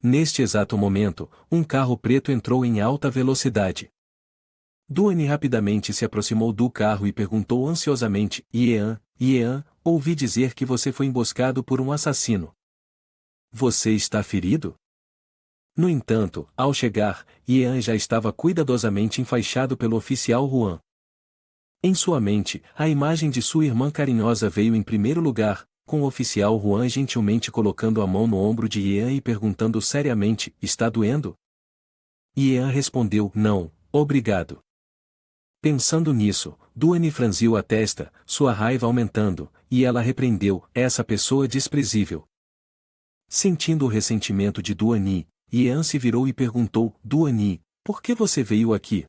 Neste exato momento, um carro preto entrou em alta velocidade. Duane rapidamente se aproximou do carro e perguntou ansiosamente: Yean, ouvi dizer que você foi emboscado por um assassino. Você está ferido? No entanto, ao chegar, Yean já estava cuidadosamente enfaixado pelo oficial Juan. Em sua mente, a imagem de sua irmã carinhosa veio em primeiro lugar, com o oficial Juan gentilmente colocando a mão no ombro de Yean e perguntando seriamente: está doendo? Yean respondeu: não, obrigado. Pensando nisso, Duane franziu a testa, sua raiva aumentando, e ela repreendeu: essa pessoa desprezível. Sentindo o ressentimento de Duane, Yean se virou e perguntou: Duane, por que você veio aqui?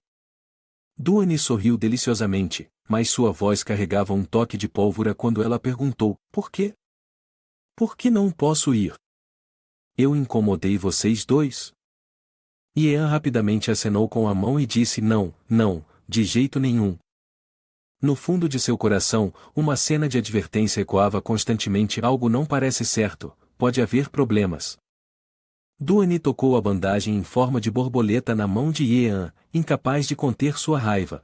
Duane sorriu deliciosamente, mas sua voz carregava um toque de pólvora quando ela perguntou: por quê? Por que não posso ir? Eu incomodei vocês dois? Yean rapidamente acenou com a mão e disse: não, de jeito nenhum. No fundo de seu coração, uma cena de advertência ecoava constantemente: algo não parece certo, pode haver problemas. Duane tocou a bandagem em forma de borboleta na mão de Yean, incapaz de conter sua raiva.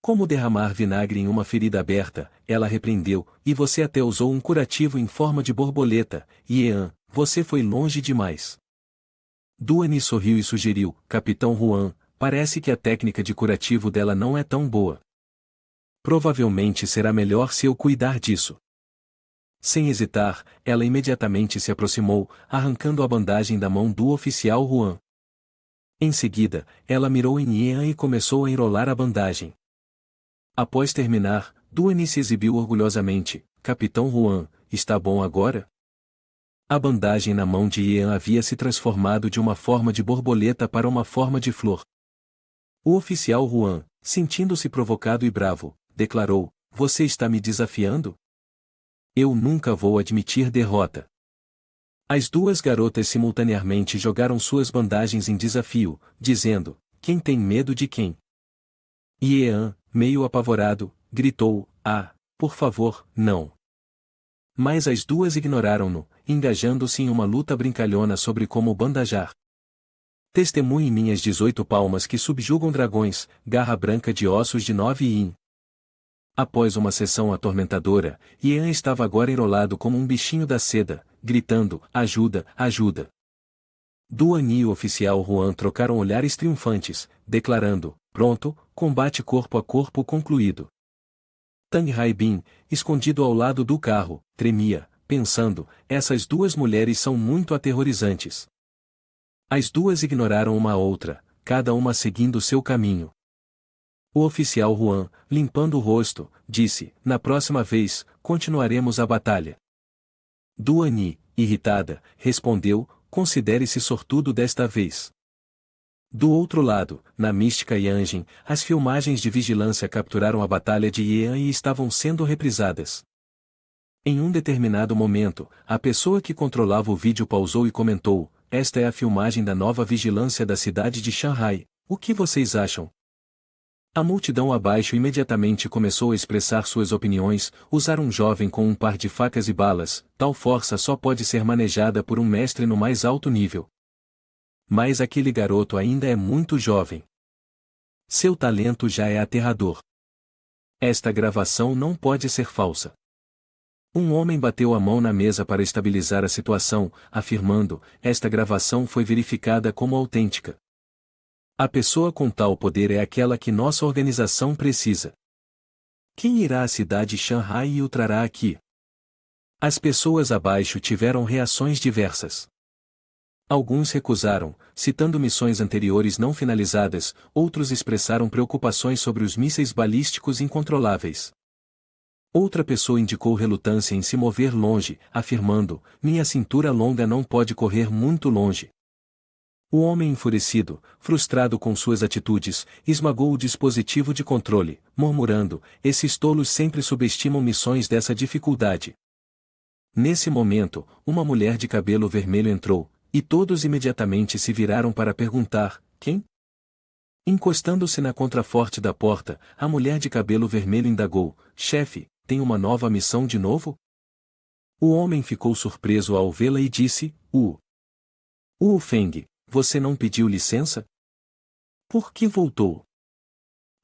Como derramar vinagre em uma ferida aberta, ela repreendeu: e você até usou um curativo em forma de borboleta, Yean, você foi longe demais. Duane sorriu e sugeriu: Capitão Juan, parece que a técnica de curativo dela não é tão boa. Provavelmente será melhor se eu cuidar disso. Sem hesitar, ela imediatamente se aproximou, arrancando a bandagem da mão do oficial Juan. Em seguida, ela mirou em Yean e começou a enrolar a bandagem. Após terminar, Duane se exibiu orgulhosamente: Capitão Juan, está bom agora? A bandagem na mão de Yean havia se transformado de uma forma de borboleta para uma forma de flor. O oficial Juan, sentindo-se provocado e bravo, declarou: você está me desafiando? Eu nunca vou admitir derrota. As duas garotas simultaneamente jogaram suas bandagens em desafio, dizendo: quem tem medo de quem? Yean, meio apavorado, gritou: ah, por favor, não. Mas as duas ignoraram-no, engajando-se em uma luta brincalhona sobre como bandajar. Testemunhe minhas 18 palmas que subjugam dragões, garra branca de ossos de 9 yin. Após uma sessão atormentadora, Yean estava agora enrolado como um bichinho da seda, gritando: ajuda, ajuda. Duane e o oficial Juan trocaram olhares triunfantes, declarando: pronto, combate corpo a corpo concluído. Tang Haibin, escondido ao lado do carro, tremia, pensando: essas duas mulheres são muito aterrorizantes. As duas ignoraram uma a outra, cada uma seguindo seu caminho. O oficial Juan, limpando o rosto, disse: na próxima vez, continuaremos a batalha. Duane, irritada, respondeu: considere-se sortudo desta vez. Do outro lado, na Mística Yanjin, as filmagens de vigilância capturaram a batalha de Yean e estavam sendo reprisadas. Em um determinado momento, a pessoa que controlava o vídeo pausou e comentou: esta é a filmagem da nova vigilância da cidade de Shanghai, o que vocês acham? A multidão abaixo imediatamente começou a expressar suas opiniões: usar um jovem com um par de facas e balas, tal força só pode ser manejada por um mestre no mais alto nível. Mas aquele garoto ainda é muito jovem. Seu talento já é aterrador. Esta gravação não pode ser falsa. Um homem bateu a mão na mesa para estabilizar a situação, afirmando: esta gravação foi verificada como autêntica. A pessoa com tal poder é aquela que nossa organização precisa. Quem irá à cidade Shanghai e o trará aqui? As pessoas abaixo tiveram reações diversas. Alguns recusaram, citando missões anteriores não finalizadas, outros expressaram preocupações sobre os mísseis balísticos incontroláveis. Outra pessoa indicou relutância em se mover longe, afirmando: minha cintura longa não pode correr muito longe. O homem enfurecido, frustrado com suas atitudes, esmagou o dispositivo de controle, murmurando: esses tolos sempre subestimam missões dessa dificuldade. Nesse momento, uma mulher de cabelo vermelho entrou, e todos imediatamente se viraram para perguntar: quem? Encostando-se na contraforte da porta, a mulher de cabelo vermelho indagou: chefe, tem uma nova missão de novo? O homem ficou surpreso ao vê-la e disse: Wu Feng, você não pediu licença? Por que voltou?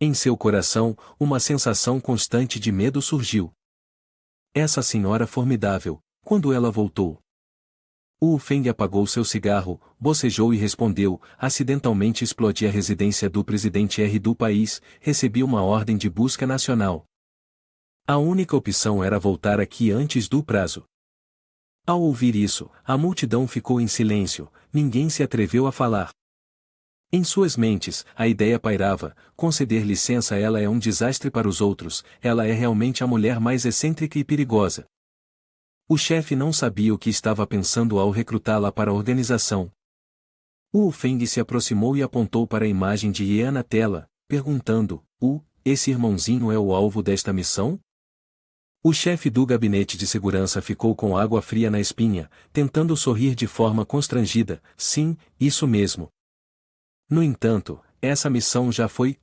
Em seu coração, uma sensação constante de medo surgiu. Essa senhora formidável, quando ela voltou? Wu Feng apagou seu cigarro, bocejou e respondeu, acidentalmente explodi a residência do presidente R do país, recebi uma ordem de busca nacional. A única opção era voltar aqui antes do prazo. Ao ouvir isso, a multidão ficou em silêncio, ninguém se atreveu a falar. Em suas mentes, a ideia pairava, conceder licença a ela é um desastre para os outros, ela é realmente a mulher mais excêntrica e perigosa. O chefe não sabia o que estava pensando ao recrutá-la para a organização. Wu Feng se aproximou e apontou para a imagem de Ye na tela, perguntando, esse irmãozinho é o alvo desta missão? O chefe do gabinete de segurança ficou com água fria na espinha, tentando sorrir de forma constrangida, sim, isso mesmo. No entanto, essa missão já foi,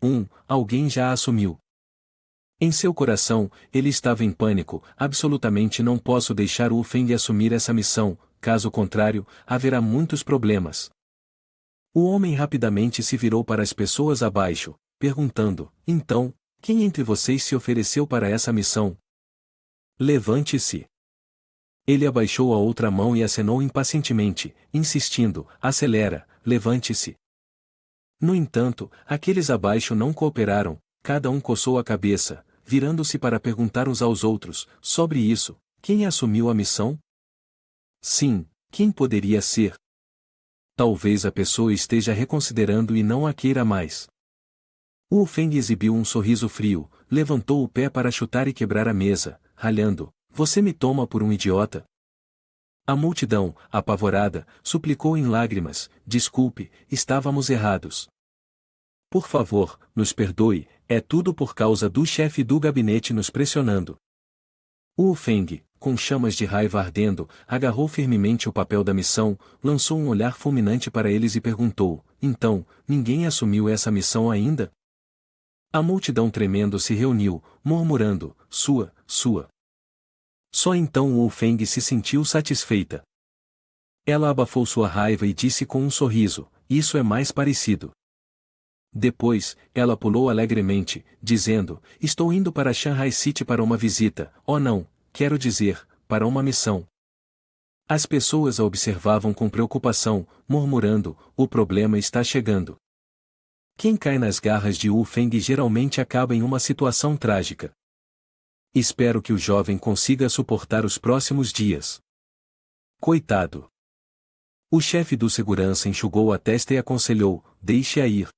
alguém já a assumiu. Em seu coração, ele estava em pânico, absolutamente não posso deixar Wu Feng assumir essa missão, caso contrário, haverá muitos problemas. O homem rapidamente se virou para as pessoas abaixo, perguntando, então, quem entre vocês se ofereceu para essa missão? Levante-se. Ele abaixou a outra mão e acenou impacientemente, insistindo, acelera, levante-se. No entanto, aqueles abaixo não cooperaram, cada um coçou a cabeça, virando-se para perguntar uns aos outros, sobre isso, quem assumiu a missão? Sim, quem poderia ser? Talvez a pessoa esteja reconsiderando e não a queira mais. Wu Feng exibiu um sorriso frio, levantou o pé para chutar e quebrar a mesa, ralhando, você me toma por um idiota? A multidão, apavorada, suplicou em lágrimas, desculpe, estávamos errados. Por favor, nos perdoe, é tudo por causa do chefe do gabinete nos pressionando. Wu Feng, com chamas de raiva ardendo, agarrou firmemente o papel da missão, lançou um olhar fulminante para eles e perguntou, então, ninguém assumiu essa missão ainda? A multidão tremendo se reuniu, murmurando, sua. Só então Wu Feng se sentiu satisfeita. Ela abafou sua raiva e disse com um sorriso, isso é mais parecido. Depois, ela pulou alegremente, dizendo, estou indo para Shanghai City para uma visita, oh não, quero dizer, para uma missão. As pessoas a observavam com preocupação, murmurando, o problema está chegando. Quem cai nas garras de Wu Feng geralmente acaba em uma situação trágica. Espero que o jovem consiga suportar os próximos dias. Coitado. O chefe do segurança enxugou a testa e aconselhou, deixe-a ir.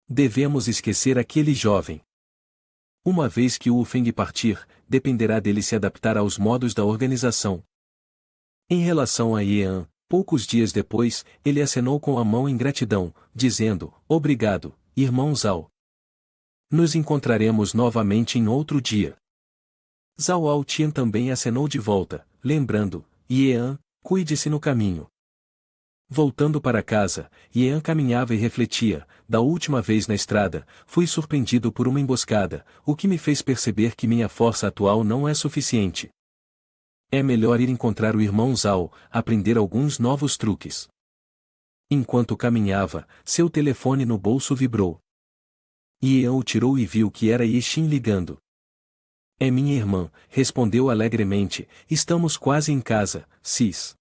Devemos esquecer aquele jovem. Uma vez que Wu Feng partir, dependerá dele se adaptar aos modos da organização. Em relação a Yan, poucos dias depois, ele acenou com a mão em gratidão, dizendo, obrigado, irmão Zhao. Nos encontraremos novamente em outro dia. Zhao Altian também acenou de volta, lembrando, Yan, cuide-se no caminho. Voltando para casa, Yan caminhava e refletia, da última vez na estrada, fui surpreendido por uma emboscada, o que me fez perceber que minha força atual não é suficiente. É melhor ir encontrar o irmão Zhao, aprender alguns novos truques. Enquanto caminhava, seu telefone no bolso vibrou. Yan o tirou e viu que era Yexin ligando. É minha irmã, respondeu alegremente, estamos quase em casa, sis.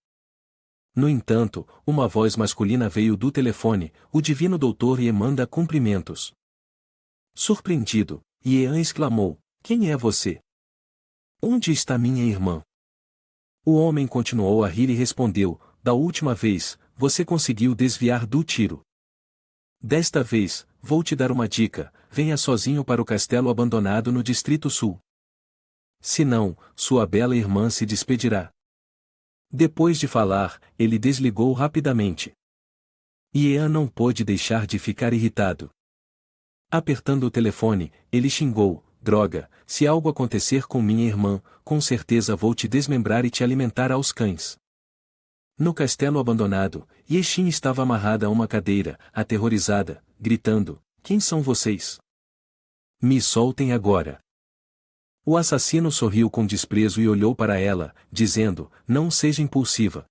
No entanto, uma voz masculina veio do telefone, o divino doutor Ye manda cumprimentos. Surpreendido, Yan exclamou, quem é você? Onde está minha irmã? O homem continuou a rir e respondeu, da última vez, você conseguiu desviar do tiro. Desta vez, vou te dar uma dica, venha sozinho para o castelo abandonado no Distrito Sul. Senão, sua bela irmã se despedirá. Depois de falar, ele desligou rapidamente. Yan não pôde deixar de ficar irritado. Apertando o telefone, ele xingou, droga, se algo acontecer com minha irmã, com certeza vou te desmembrar e te alimentar aos cães. No castelo abandonado, Yexin estava amarrada a uma cadeira, aterrorizada, gritando, quem são vocês? Me soltem agora. O assassino sorriu com desprezo e olhou para ela, dizendo, não seja impulsiva.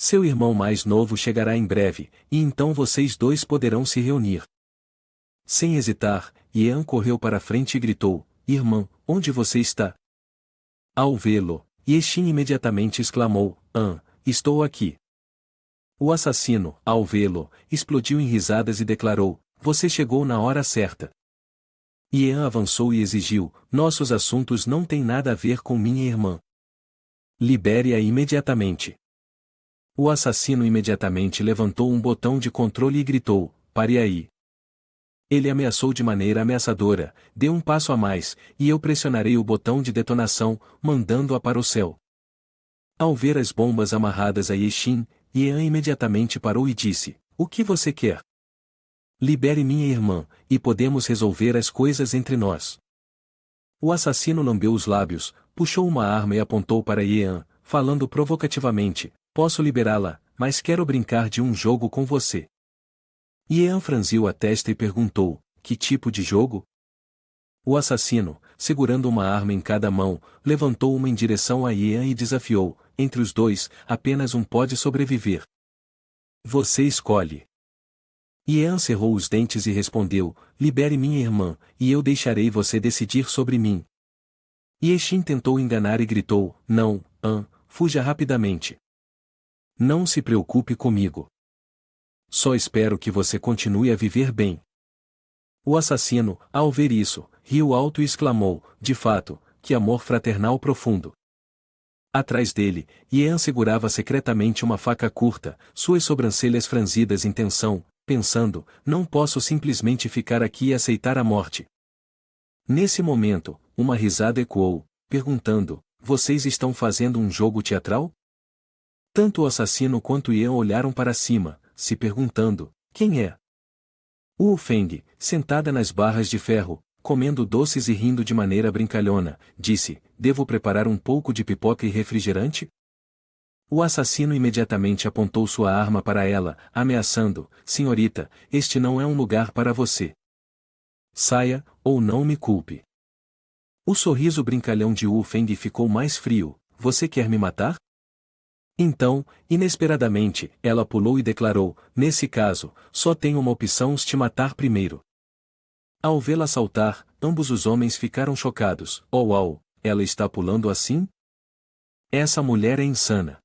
Seu irmão mais novo chegará em breve, e então vocês dois poderão se reunir. Sem hesitar, Yean correu para a frente e gritou, irmã, onde você está? Ao vê-lo, Yexin imediatamente exclamou, estou aqui. O assassino, ao vê-lo, explodiu em risadas e declarou, você chegou na hora certa. Yean avançou e exigiu, nossos assuntos não têm nada a ver com minha irmã. Libere-a imediatamente. O assassino imediatamente levantou um botão de controle e gritou, pare aí. Ele ameaçou de maneira ameaçadora, deu um passo a mais, e eu pressionarei o botão de detonação, mandando-a para o céu. Ao ver as bombas amarradas a Yexin, Yean imediatamente parou e disse, o que você quer? Libere minha irmã, e podemos resolver as coisas entre nós. O assassino lambeu os lábios, puxou uma arma e apontou para Yean, falando provocativamente, posso liberá-la, mas quero brincar de um jogo com você. Yean franziu a testa e perguntou, que tipo de jogo? O assassino, segurando uma arma em cada mão, levantou uma em direção a Yean e desafiou, entre os dois, apenas um pode sobreviver. Você escolhe. Yean cerrou os dentes e respondeu, libere minha irmã, e eu deixarei você decidir sobre mim. Yexin tentou enganar e gritou, não, fuja rapidamente. Não se preocupe comigo. Só espero que você continue a viver bem. O assassino, ao ver isso, riu alto e exclamou, de fato, que amor fraternal profundo. Atrás dele, Yean segurava secretamente uma faca curta, suas sobrancelhas franzidas em tensão, pensando, não posso simplesmente ficar aqui e aceitar a morte. Nesse momento, uma risada ecoou, perguntando, vocês estão fazendo um jogo teatral? Tanto o assassino quanto Yean olharam para cima, se perguntando, quem é? Wu Feng, sentada nas barras de ferro, comendo doces e rindo de maneira brincalhona, disse, devo preparar um pouco de pipoca e refrigerante? O assassino imediatamente apontou sua arma para ela, ameaçando, senhorita, este não é um lugar para você. Saia, ou não me culpe. O sorriso brincalhão de Wu Feng ficou mais frio, você quer me matar? Então, inesperadamente, ela pulou e declarou, nesse caso, só tenho uma opção te matar primeiro. Ao vê-la saltar, ambos os homens ficaram chocados, oh uau, ela está pulando assim? Essa mulher é insana.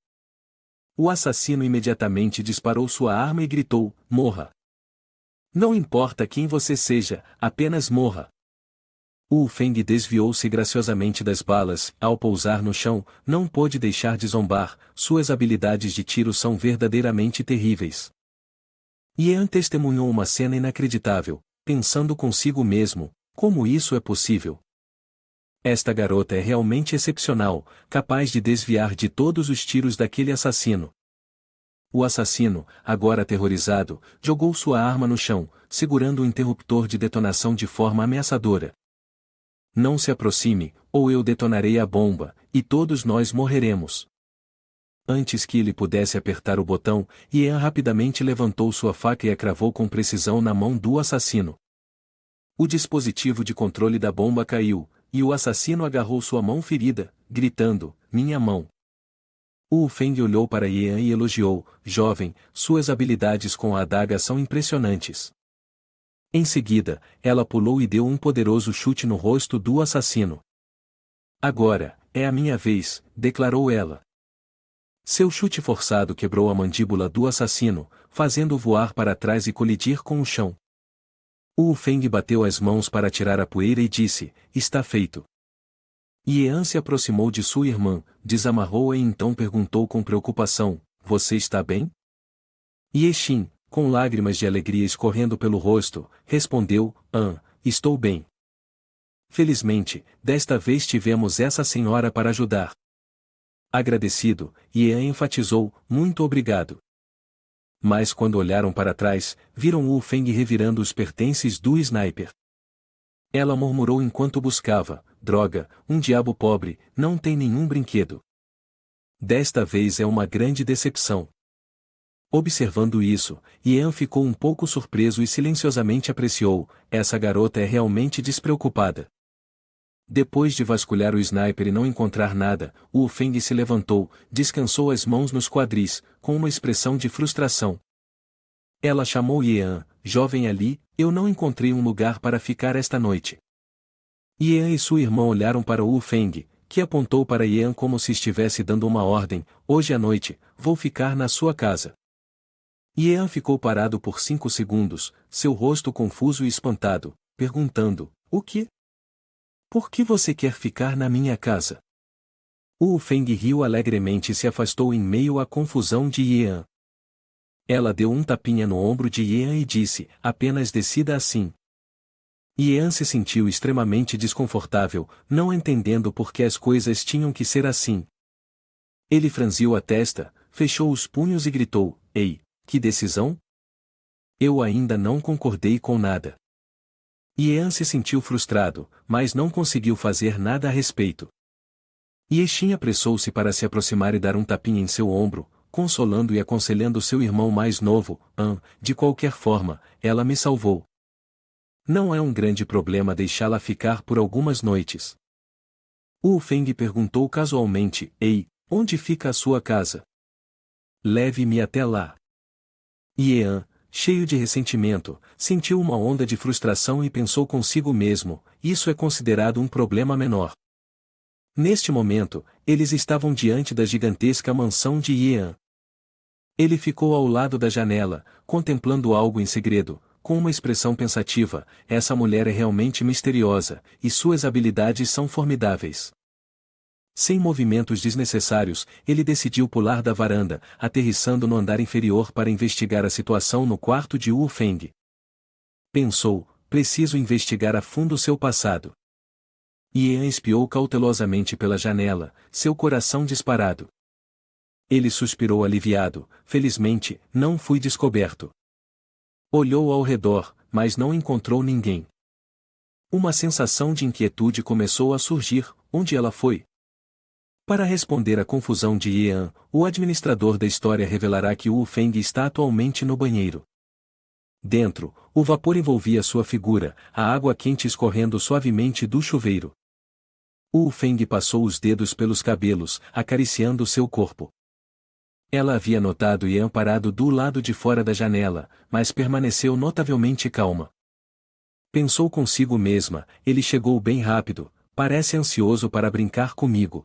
O assassino imediatamente disparou sua arma e gritou, morra. Não importa quem você seja, apenas morra. Wu Feng desviou-se graciosamente das balas, ao pousar no chão, não pôde deixar de zombar, suas habilidades de tiro são verdadeiramente terríveis. Yean testemunhou uma cena inacreditável, pensando consigo mesmo, como isso é possível? Esta garota é realmente excepcional, capaz de desviar de todos os tiros daquele assassino. O assassino, agora aterrorizado, jogou sua arma no chão, segurando o interruptor de detonação de forma ameaçadora. Não se aproxime, ou eu detonarei a bomba, e todos nós morreremos. Antes que ele pudesse apertar o botão, Yean rapidamente levantou sua faca e a cravou com precisão na mão do assassino. O dispositivo de controle da bomba caiu, e o assassino agarrou sua mão ferida, gritando, minha mão. Wu Feng olhou para Yean e elogiou, jovem, suas habilidades com a adaga são impressionantes. Em seguida, ela pulou e deu um poderoso chute no rosto do assassino. Agora, é a minha vez, declarou ela. Seu chute forçado quebrou a mandíbula do assassino, fazendo-o voar para trás e colidir com o chão. Wu Feng bateu as mãos para tirar a poeira e disse, está feito. Yean se aproximou de sua irmã, desamarrou-a e então perguntou com preocupação, você está bem? Yexin, com lágrimas de alegria escorrendo pelo rosto, respondeu, estou bem. Felizmente, desta vez tivemos essa senhora para ajudar. Agradecido, Yean enfatizou, muito obrigado. Mas quando olharam para trás, viram Wu Feng revirando os pertences do sniper. Ela murmurou enquanto buscava, droga, um diabo pobre, não tem nenhum brinquedo. Desta vez é uma grande decepção. Observando isso, Yean ficou um pouco surpreso e silenciosamente apreciou, essa garota é realmente despreocupada. Depois de vasculhar o sniper e não encontrar nada, Wu Feng se levantou, descansou as mãos nos quadris, com uma expressão de frustração. Ela chamou Yean, jovem ali, eu não encontrei um lugar para ficar esta noite. Yean e sua irmã olharam para Wu Feng, que apontou para Yean como se estivesse dando uma ordem, hoje à noite, vou ficar na sua casa. Yean ficou parado por 5 segundos, seu rosto confuso e espantado, perguntando, o que? Por que você quer ficar na minha casa? Wu Feng riu alegremente e se afastou em meio à confusão de Yean. Ela deu um tapinha no ombro de Yean e disse, apenas decida assim. Yean se sentiu extremamente desconfortável, não entendendo por que as coisas tinham que ser assim. Ele franziu a testa, fechou os punhos e gritou, ei, que decisão? Eu ainda não concordei com nada. Yean se sentiu frustrado, mas não conseguiu fazer nada a respeito. Yexin apressou-se para se aproximar e dar um tapinha em seu ombro, consolando e aconselhando seu irmão mais novo, de qualquer forma, ela me salvou. Não é um grande problema deixá-la ficar por algumas noites. Wu Feng perguntou casualmente, ei, onde fica a sua casa? Leve-me até lá. Yean, cheio de ressentimento, sentiu uma onda de frustração e pensou consigo mesmo, isso é considerado um problema menor. Neste momento, eles estavam diante da gigantesca mansão de Yean. Ele ficou ao lado da janela, contemplando algo em segredo, com uma expressão pensativa, essa mulher é realmente misteriosa, e suas habilidades são formidáveis. Sem movimentos desnecessários, ele decidiu pular da varanda, aterrissando no andar inferior para investigar a situação no quarto de Wu Feng. Pensou, preciso investigar a fundo seu passado. Yean espiou cautelosamente pela janela, seu coração disparado. Ele suspirou aliviado, felizmente, não fui descoberto. Olhou ao redor, mas não encontrou ninguém. Uma sensação de inquietude começou a surgir, onde ela foi? Para responder à confusão de Yean, o administrador da história revelará que Wu Feng está atualmente no banheiro. Dentro, o vapor envolvia sua figura, a água quente escorrendo suavemente do chuveiro. Wu Feng passou os dedos pelos cabelos, acariciando seu corpo. Ela havia notado Yean parado do lado de fora da janela, mas permaneceu notavelmente calma. Pensou consigo mesma, ele chegou bem rápido, parece ansioso para brincar comigo.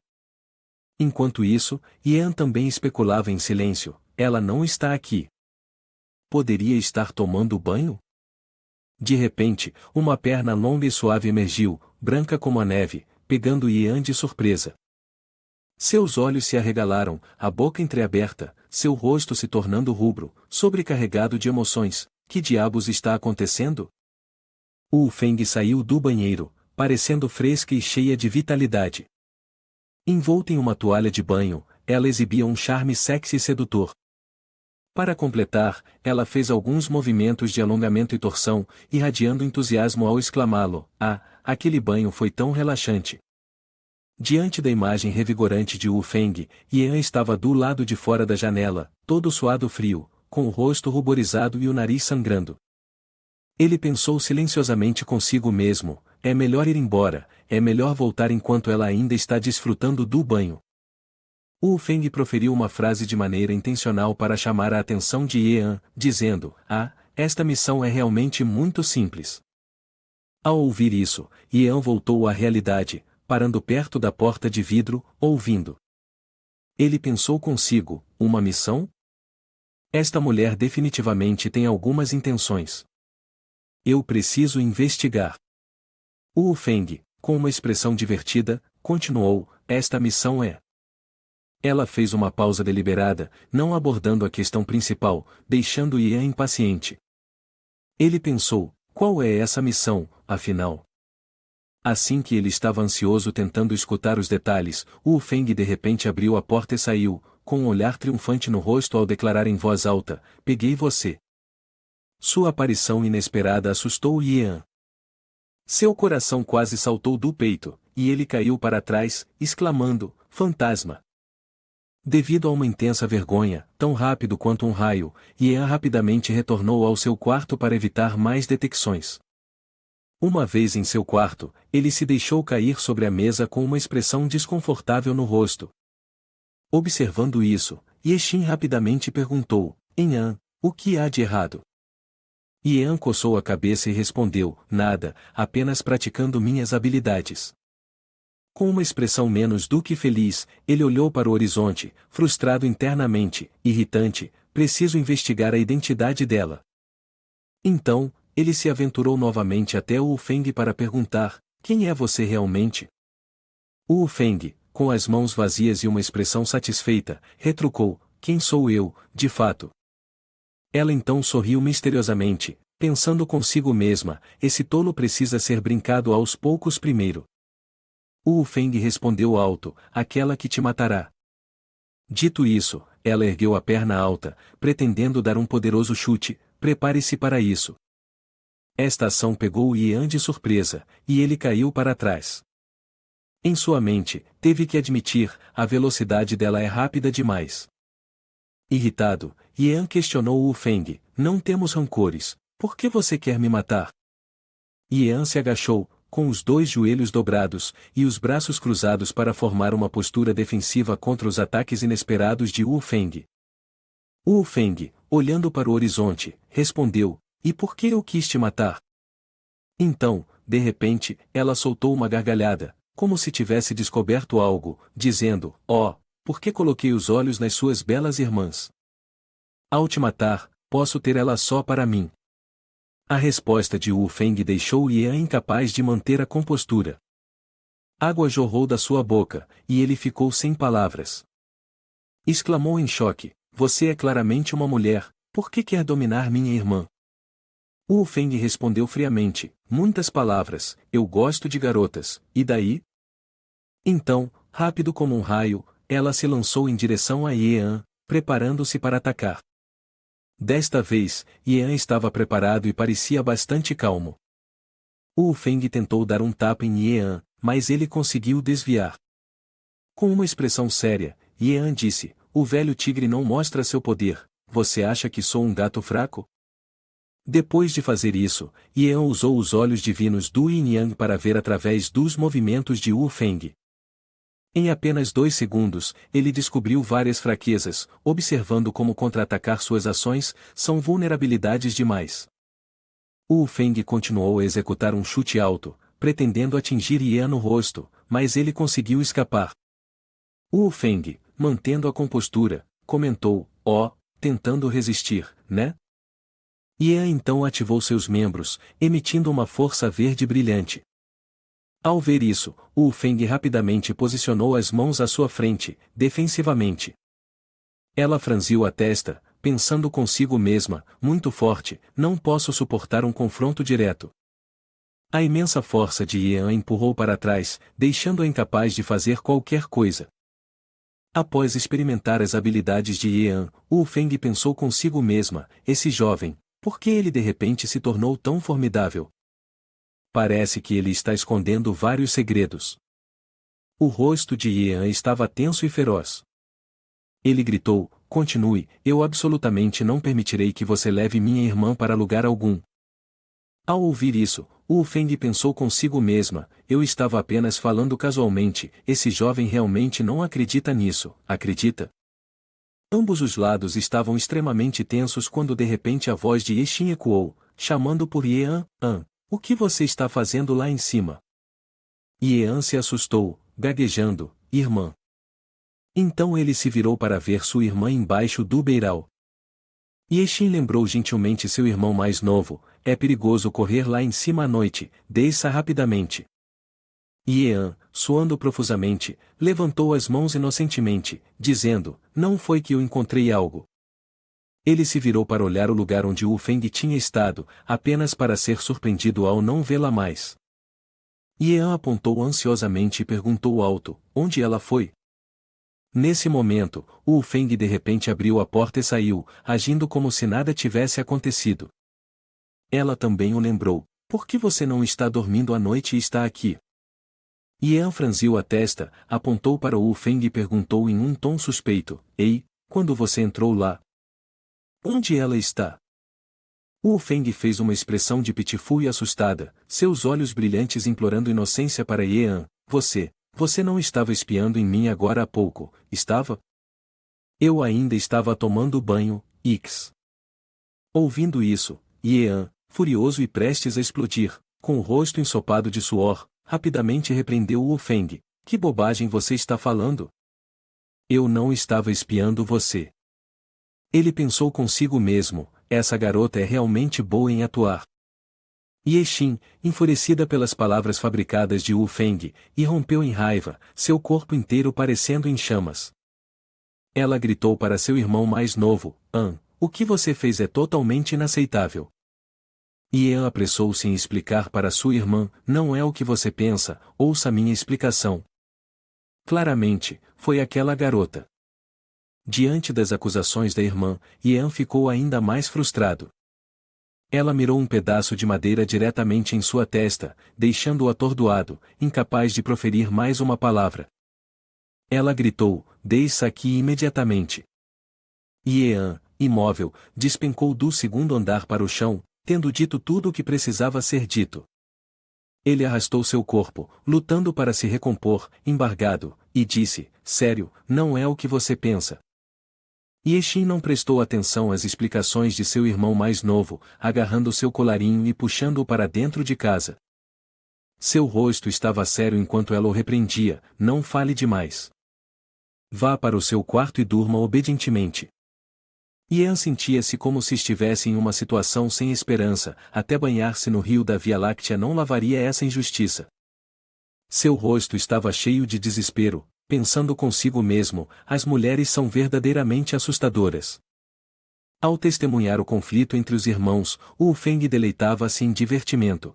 Enquanto isso, Yean também especulava em silêncio, ela não está aqui. Poderia estar tomando banho? De repente, uma perna longa e suave emergiu, branca como a neve, pegando Yean de surpresa. Seus olhos se arregalaram, a boca entreaberta, seu rosto se tornando rubro, sobrecarregado de emoções. Que diabos está acontecendo? Wu Feng saiu do banheiro, parecendo fresca e cheia de vitalidade. Envolta em uma toalha de banho, ela exibia um charme sexy e sedutor. Para completar, ela fez alguns movimentos de alongamento e torção, irradiando entusiasmo ao exclamá-lo, aquele banho foi tão relaxante. Diante da imagem revigorante de Wu Feng, Yean estava do lado de fora da janela, todo suado frio, com o rosto ruborizado e o nariz sangrando. Ele pensou silenciosamente consigo mesmo, é melhor ir embora, é melhor voltar enquanto ela ainda está desfrutando do banho. Wu Feng proferiu uma frase de maneira intencional para chamar a atenção de Yean, dizendo, esta missão é realmente muito simples. Ao ouvir isso, Yean voltou à realidade, parando perto da porta de vidro, ouvindo. Ele pensou consigo, uma missão? Esta mulher definitivamente tem algumas intenções. Eu preciso investigar. Wu Feng, com uma expressão divertida, continuou, esta missão é. Ela fez uma pausa deliberada, não abordando a questão principal, deixando Yean impaciente. Ele pensou, qual é essa missão, afinal? Assim que ele estava ansioso tentando escutar os detalhes, Wu Feng de repente abriu a porta e saiu, com um olhar triunfante no rosto ao declarar em voz alta, peguei você. Sua aparição inesperada assustou Yean. Seu coração quase saltou do peito, e ele caiu para trás, exclamando, fantasma. Devido a uma intensa vergonha, tão rápido quanto um raio, Yean rapidamente retornou ao seu quarto para evitar mais detecções. Uma vez em seu quarto, ele se deixou cair sobre a mesa com uma expressão desconfortável no rosto. Observando isso, Yexin rapidamente perguntou, Enhan, o que há de errado? Yan coçou a cabeça e respondeu, nada, apenas praticando minhas habilidades. Com uma expressão menos do que feliz, ele olhou para o horizonte, frustrado internamente, irritante, preciso investigar a identidade dela. Então, ele se aventurou novamente até o Feng para perguntar, quem é você realmente? O Feng, com as mãos vazias e uma expressão satisfeita, retrucou, quem sou eu, de fato? Ela então sorriu misteriosamente, pensando consigo mesma, esse tolo precisa ser brincado aos poucos primeiro. O Feng respondeu alto, aquela que te matará. Dito isso, ela ergueu a perna alta, pretendendo dar um poderoso chute, prepare-se para isso. Esta ação pegou Yan de surpresa, e ele caiu para trás. Em sua mente, teve que admitir, a velocidade dela é rápida demais. Irritado, Yan questionou o Feng, não temos rancores, por que você quer me matar? Yan se agachou, com os dois joelhos dobrados, e os braços cruzados para formar uma postura defensiva contra os ataques inesperados de Wu Feng. Wu Feng, olhando para o horizonte, respondeu, e por que eu quis te matar? Então, de repente, ela soltou uma gargalhada, como se tivesse descoberto algo, dizendo, por que coloquei os olhos nas suas belas irmãs? Ao te matar, posso ter ela só para mim. A resposta de Wu Feng deixou Yan incapaz de manter a compostura. Água jorrou da sua boca, e ele ficou sem palavras. Exclamou em choque, você é claramente uma mulher, por que quer dominar minha irmã? Wu Feng respondeu friamente, muitas palavras, eu gosto de garotas, e daí? Então, rápido como um raio, ela se lançou em direção a Yan, preparando-se para atacar. Desta vez, Yan estava preparado e parecia bastante calmo. Wu Feng tentou dar um tapa em Yan, mas ele conseguiu desviar. Com uma expressão séria, Yan disse, o velho tigre não mostra seu poder, você acha que sou um gato fraco? Depois de fazer isso, Yan usou os olhos divinos do Yin Yang para ver através dos movimentos de Wu Feng. Em apenas 2 segundos, ele descobriu várias fraquezas, observando como contra-atacar suas ações, são vulnerabilidades demais. Wu Feng continuou a executar um chute alto, pretendendo atingir Yan no rosto, mas ele conseguiu escapar. Wu Feng, mantendo a compostura, comentou, tentando resistir, né? Yan então ativou seus membros, emitindo uma força verde brilhante. Ao ver isso, Wu Feng rapidamente posicionou as mãos à sua frente, defensivamente. Ela franziu a testa, pensando consigo mesma, muito forte, não posso suportar um confronto direto. A imensa força de Yan empurrou para trás, deixando-a incapaz de fazer qualquer coisa. Após experimentar as habilidades de Yan, Wu Feng pensou consigo mesma, esse jovem, por que ele de repente se tornou tão formidável? Parece que ele está escondendo vários segredos. O rosto de Yan estava tenso e feroz. Ele gritou, continue, eu absolutamente não permitirei que você leve minha irmã para lugar algum. Ao ouvir isso, Wu Feng pensou consigo mesma, eu estava apenas falando casualmente, esse jovem realmente não acredita nisso, acredita? Ambos os lados estavam extremamente tensos quando de repente a voz de Yexin ecoou, chamando por Yan, o que você está fazendo lá em cima? Yan se assustou, gaguejando, irmã. Então ele se virou para ver sua irmã embaixo do beiral. Yexin lembrou gentilmente seu irmão mais novo, é perigoso correr lá em cima à noite, desça rapidamente. Yan, suando profusamente, levantou as mãos inocentemente, dizendo, não foi que eu encontrei algo. Ele se virou para olhar o lugar onde Wu Feng tinha estado, apenas para ser surpreendido ao não vê-la mais. Yan apontou ansiosamente e perguntou alto, onde ela foi? Nesse momento, Wu Feng de repente abriu a porta e saiu, agindo como se nada tivesse acontecido. Ela também o lembrou, por que você não está dormindo à noite e está aqui? Yan franziu a testa, apontou para Wu Feng e perguntou em um tom suspeito, ei, quando você entrou lá? Onde ela está? Wu Feng fez uma expressão de pitiful e assustada, seus olhos brilhantes implorando inocência para Yan. Você não estava espiando em mim agora há pouco, estava? Eu ainda estava tomando banho, X. Ouvindo isso, Yan, furioso e prestes a explodir, com o rosto ensopado de suor, rapidamente repreendeu Wu Feng. Que bobagem você está falando? Eu não estava espiando você. Ele pensou consigo mesmo, essa garota é realmente boa em atuar. Yexin, enfurecida pelas palavras fabricadas de Wu Feng, irrompeu em raiva, seu corpo inteiro parecendo em chamas. Ela gritou para seu irmão mais novo, An, o que você fez é totalmente inaceitável. Yan apressou-se em explicar para sua irmã, não é o que você pensa, ouça minha explicação. Claramente, foi aquela garota. Diante das acusações da irmã, Yan ficou ainda mais frustrado. Ela mirou um pedaço de madeira diretamente em sua testa, deixando-o atordoado, incapaz de proferir mais uma palavra. Ela gritou, desça aqui imediatamente. Yan, imóvel, despencou do segundo andar para o chão, tendo dito tudo o que precisava ser dito. Ele arrastou seu corpo, lutando para se recompor, embargado, e disse, sério, não é o que você pensa. Yexin não prestou atenção às explicações de seu irmão mais novo, agarrando seu colarinho e puxando-o para dentro de casa. Seu rosto estava sério enquanto ela o repreendia, não fale demais. Vá para o seu quarto e durma obedientemente. Yan sentia-se como se estivesse em uma situação sem esperança, até banhar-se no rio da Via Láctea não lavaria essa injustiça. Seu rosto estava cheio de desespero, pensando consigo mesmo, as mulheres são verdadeiramente assustadoras. Ao testemunhar o conflito entre os irmãos, Wu Feng deleitava-se em divertimento.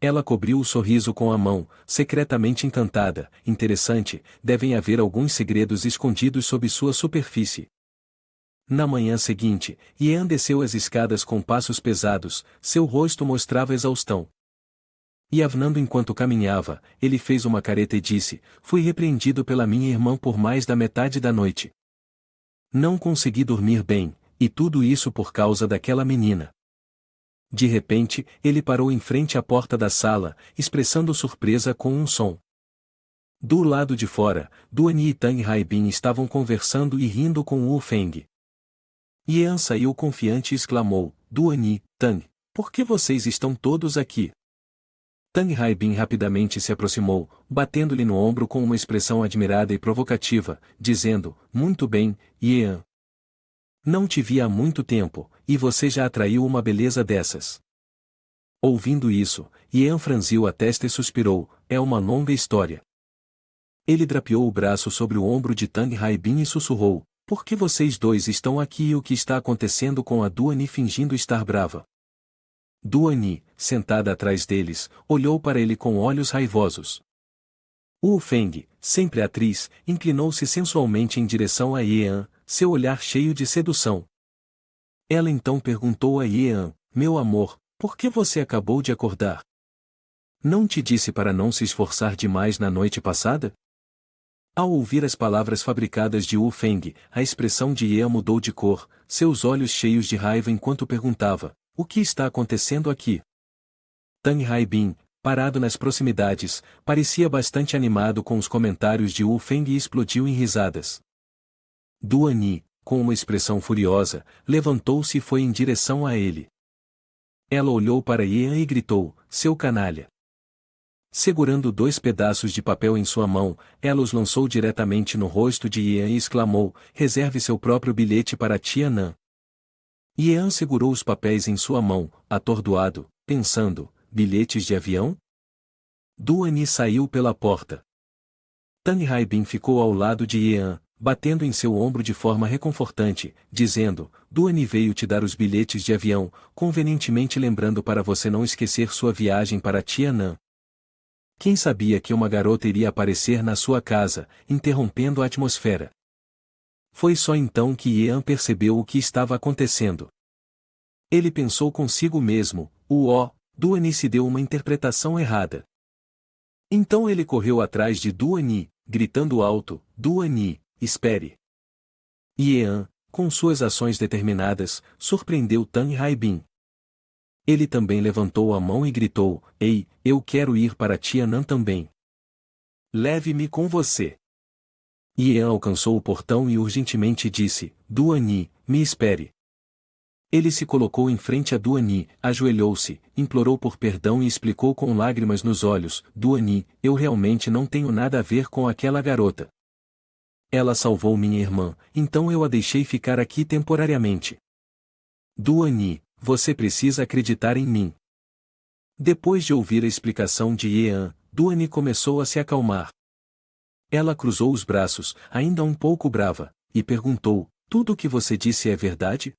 Ela cobriu o sorriso com a mão, secretamente encantada, interessante, devem haver alguns segredos escondidos sob sua superfície. Na manhã seguinte, Yan desceu as escadas com passos pesados, seu rosto mostrava exaustão. E avnando enquanto caminhava, ele fez uma careta e disse, fui repreendido pela minha irmã por mais da metade da noite. Não consegui dormir bem, e tudo isso por causa daquela menina. De repente, ele parou em frente à porta da sala, expressando surpresa com um som. Do lado de fora, Duani e Tang Haibin estavam conversando e rindo com Wu Feng. Yan saiu confiante e exclamou, Duani, Tang, por que vocês estão todos aqui? Tang Haibin rapidamente se aproximou, batendo-lhe no ombro com uma expressão admirada e provocativa, dizendo, muito bem, Yan. Não te vi há muito tempo, e você já atraiu uma beleza dessas. Ouvindo isso, Yan franziu a testa e suspirou, é uma longa história. Ele drapeou o braço sobre o ombro de Tang Haibin e sussurrou, por que vocês dois estão aqui e o que está acontecendo com a Duani fingindo estar brava? Duani, sentada atrás deles, olhou para ele com olhos raivosos. Wu Feng, sempre atriz, inclinou-se sensualmente em direção a Yan, seu olhar cheio de sedução. Ela então perguntou a Yan, meu amor, por que você acabou de acordar? Não te disse para não se esforçar demais na noite passada? Ao ouvir as palavras fabricadas de Wu Feng, a expressão de Yan mudou de cor, seus olhos cheios de raiva enquanto perguntava, o que está acontecendo aqui? Tang Haibin, parado nas proximidades, parecia bastante animado com os comentários de Wu Feng e explodiu em risadas. Duani, com uma expressão furiosa, levantou-se e foi em direção a ele. Ela olhou para Yan e gritou, seu canalha. Segurando 2 pedaços de papel em sua mão, ela os lançou diretamente no rosto de Yan e exclamou, reserve seu próprio bilhete para Tia Nan. Yan segurou os papéis em sua mão, atordoado, pensando, bilhetes de avião? Duani saiu pela porta. Tang Haibin ficou ao lado de Yan, batendo em seu ombro de forma reconfortante, dizendo, Duani veio te dar os bilhetes de avião, convenientemente lembrando para você não esquecer sua viagem para Tiananmen. Quem sabia que uma garota iria aparecer na sua casa, interrompendo a atmosfera? Foi só então que Yan percebeu o que estava acontecendo. Ele pensou consigo mesmo, Duani se deu uma interpretação errada. Então ele correu atrás de Duani, gritando alto, Duani, espere. Yan, com suas ações determinadas, surpreendeu Tang Haibin. Ele também levantou a mão e gritou: Ei, eu quero ir para Tian'an também. Leve-me com você. Yan alcançou o portão e urgentemente disse: Duani, me espere. Ele se colocou em frente a Duani, ajoelhou-se, implorou por perdão e explicou com lágrimas nos olhos: Duani, eu realmente não tenho nada a ver com aquela garota. Ela salvou minha irmã, então eu a deixei ficar aqui temporariamente. Duani, você precisa acreditar em mim. Depois de ouvir a explicação de Yan, Duani começou a se acalmar. Ela cruzou os braços, ainda um pouco brava, e perguntou: Tudo o que você disse é verdade?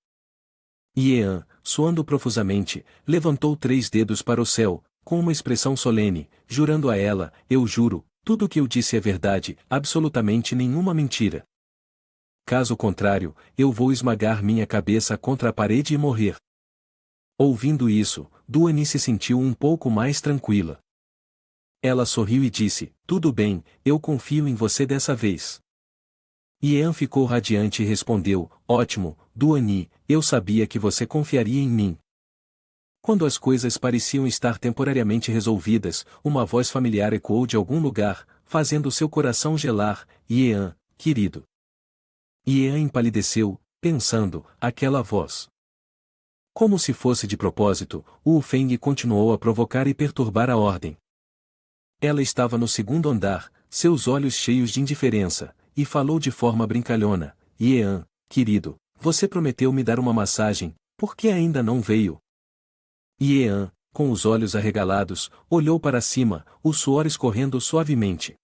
Yan, suando profusamente, levantou 3 dedos para o céu, com uma expressão solene, jurando a ela: Eu juro, tudo o que eu disse é verdade, absolutamente nenhuma mentira. Caso contrário, eu vou esmagar minha cabeça contra a parede e morrer. Ouvindo isso, Duani se sentiu um pouco mais tranquila. Ela sorriu e disse: Tudo bem, eu confio em você dessa vez. Yan ficou radiante e respondeu: Ótimo, Duani, eu sabia que você confiaria em mim. Quando as coisas pareciam estar temporariamente resolvidas, uma voz familiar ecoou de algum lugar, fazendo seu coração gelar: Yan, querido. Yan empalideceu, pensando: aquela voz. Como se fosse de propósito, Wu Feng continuou a provocar e perturbar a ordem. Ela estava no 2º andar, seus olhos cheios de indiferença, e falou de forma brincalhona: Yan, querido, você prometeu me dar uma massagem, por que ainda não veio? Yan, com os olhos arregalados, olhou para cima, o suor escorrendo suavemente.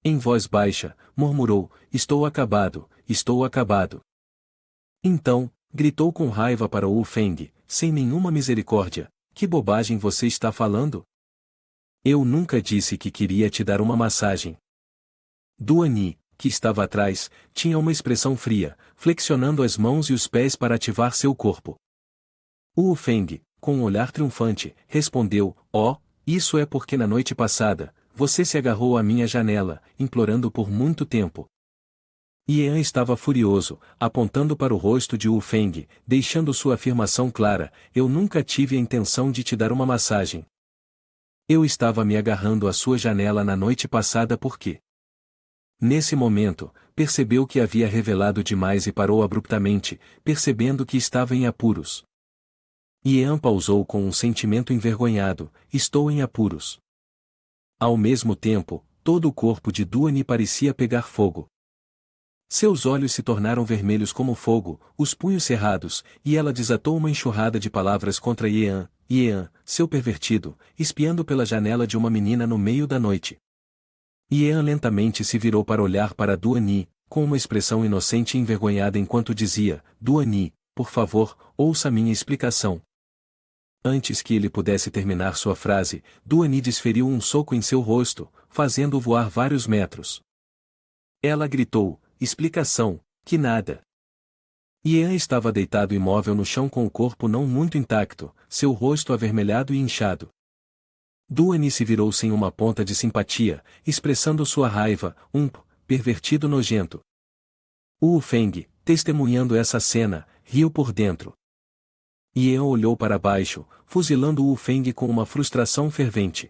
Em voz baixa, murmurou: Estou acabado, estou acabado. Então, gritou com raiva para Wu Feng, sem nenhuma misericórdia: Que bobagem você está falando? Eu nunca disse que queria te dar uma massagem. Duani, que estava atrás, tinha uma expressão fria, flexionando as mãos e os pés para ativar seu corpo. Wu Feng, com um olhar triunfante, respondeu: isso é porque na noite passada, você se agarrou à minha janela, implorando por muito tempo. Yan estava furioso, apontando para o rosto de Wu Feng, deixando sua afirmação clara: Eu nunca tive a intenção de te dar uma massagem. Eu estava me agarrando à sua janela na noite passada porque... Nesse momento, percebeu que havia revelado demais e parou abruptamente, percebendo que estava em apuros. Yan pausou com um sentimento envergonhado: Estou em apuros. Ao mesmo tempo, todo o corpo de Duani parecia pegar fogo. Seus olhos se tornaram vermelhos como fogo, os punhos cerrados, e ela desatou uma enxurrada de palavras contra Yan: Yan, seu pervertido, espiando pela janela de uma menina no meio da noite. Yan lentamente se virou para olhar para Duani, com uma expressão inocente e envergonhada enquanto dizia: Duani, por favor, ouça minha explicação. Antes que ele pudesse terminar sua frase, Duani desferiu um soco em seu rosto, fazendo-o voar vários metros. Ela gritou: Explicação, que nada. Yan estava deitado imóvel no chão com o corpo não muito intacto, seu rosto avermelhado e inchado. Duani se virou sem uma ponta de simpatia, expressando sua raiva: pervertido nojento. Wu Feng, testemunhando essa cena, riu por dentro. Yan olhou para baixo, fuzilando Wu Feng com uma frustração fervente.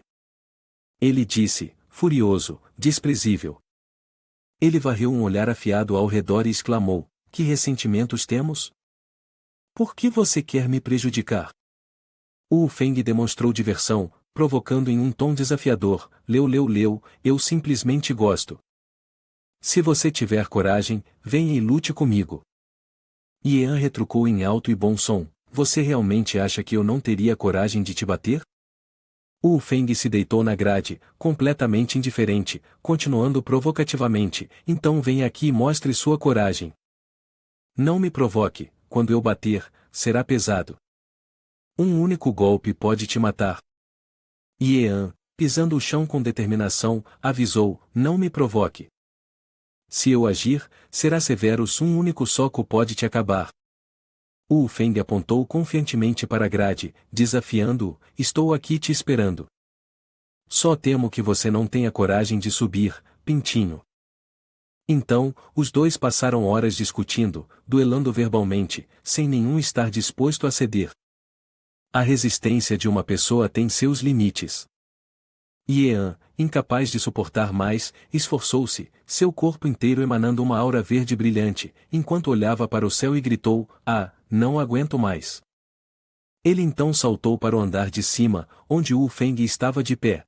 Ele disse, furioso: desprezível. Ele varreu um olhar afiado ao redor e exclamou: Que ressentimentos temos? Por que você quer me prejudicar? Wu Feng demonstrou diversão, provocando em um tom desafiador: Leu, eu simplesmente gosto. Se você tiver coragem, venha e lute comigo. Yan retrucou em alto e bom som: Você realmente acha que eu não teria coragem de te bater? Wu Feng se deitou na grade, completamente indiferente, continuando provocativamente: Então venha aqui e mostre sua coragem. Não me provoque, quando eu bater, será pesado. Um único golpe pode te matar. Yan, pisando o chão com determinação, avisou: Não me provoque. Se eu agir, será severo. Um único soco pode te acabar. Wu Feng apontou confiantemente para a grade, desafiando-o: Estou aqui te esperando. Só temo que você não tenha coragem de subir, pintinho. Então, os dois passaram horas discutindo, duelando verbalmente, sem nenhum estar disposto a ceder. A resistência de uma pessoa tem seus limites. Yean, incapaz de suportar mais, esforçou-se, seu corpo inteiro emanando uma aura verde brilhante, enquanto olhava para o céu e gritou: "Ah, não aguento mais." Ele então saltou para o andar de cima, onde Wu Feng estava de pé.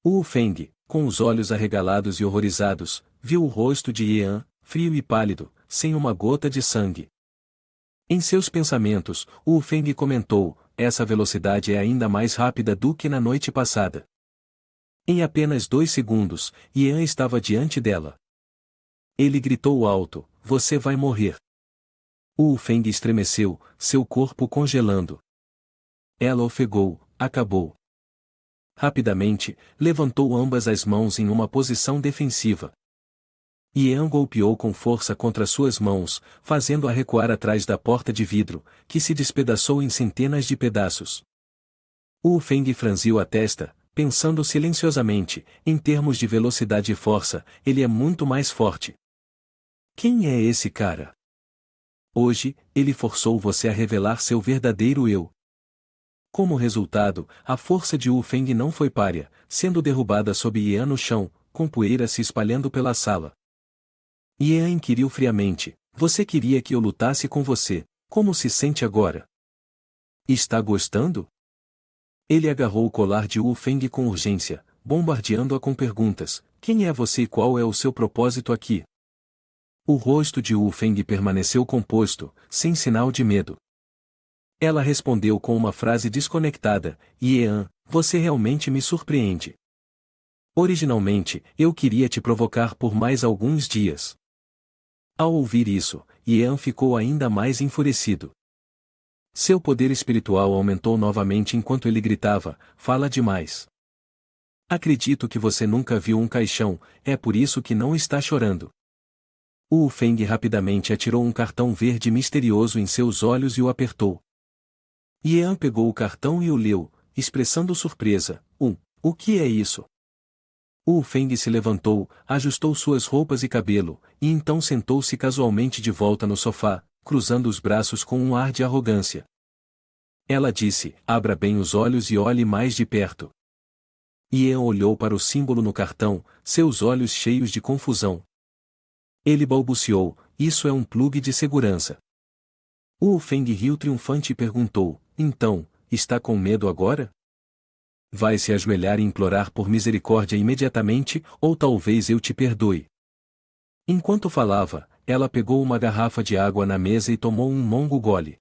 Wu Feng, com os olhos arregalados e horrorizados, viu o rosto de Yean, frio e pálido, sem uma gota de sangue. Em seus pensamentos, Wu Feng comentou: "Essa velocidade é ainda mais rápida do que na noite passada." Em apenas 2 segundos, Yean estava diante dela. Ele gritou alto: "Você vai morrer." Wu Feng estremeceu, seu corpo congelando. Ela ofegou: "Acabou." Rapidamente, levantou ambas as mãos em uma posição defensiva. Yean golpeou com força contra suas mãos, fazendo-a recuar atrás da porta de vidro, que se despedaçou em centenas de pedaços. Wu Feng franziu a testa, pensando silenciosamente: em termos de velocidade e força, ele é muito mais forte. Quem é esse cara? Hoje, ele forçou você a revelar seu verdadeiro eu. Como resultado, a força de Wu Feng não foi párea, sendo derrubada sob Yean no chão, com poeira se espalhando pela sala. Yean inquiriu friamente: "Você queria que eu lutasse com você, como se sente agora? Está gostando?" Ele agarrou o colar de Wu Feng com urgência, bombardeando-a com perguntas: "Quem é você e qual é o seu propósito aqui?" O rosto de Wu Feng permaneceu composto, sem sinal de medo. Ela respondeu com uma frase desconectada: "Yean, você realmente me surpreende. Originalmente, eu queria te provocar por mais alguns dias." Ao ouvir isso, Yean ficou ainda mais enfurecido. Seu poder espiritual aumentou novamente enquanto ele gritava: "Fala demais. Acredito que você nunca viu um caixão, é por isso que não está chorando." Wu Feng rapidamente atirou um cartão verde misterioso em seus olhos e o apertou. Yean pegou o cartão e o leu, expressando surpresa: o que é isso?" Wu Feng se levantou, ajustou suas roupas e cabelo, e então sentou-se casualmente de volta no sofá, cruzando os braços com um ar de arrogância. Ela disse: "Abra bem os olhos e olhe mais de perto." Yean olhou para o símbolo no cartão, seus olhos cheios de confusão. Ele balbuciou: "Isso é um plugue de segurança." Wu Feng riu triunfante e perguntou: "Então, está com medo agora? Vai se ajoelhar e implorar por misericórdia imediatamente, ou talvez eu te perdoe." Enquanto falava, ela pegou uma garrafa de água na mesa e tomou um longo gole.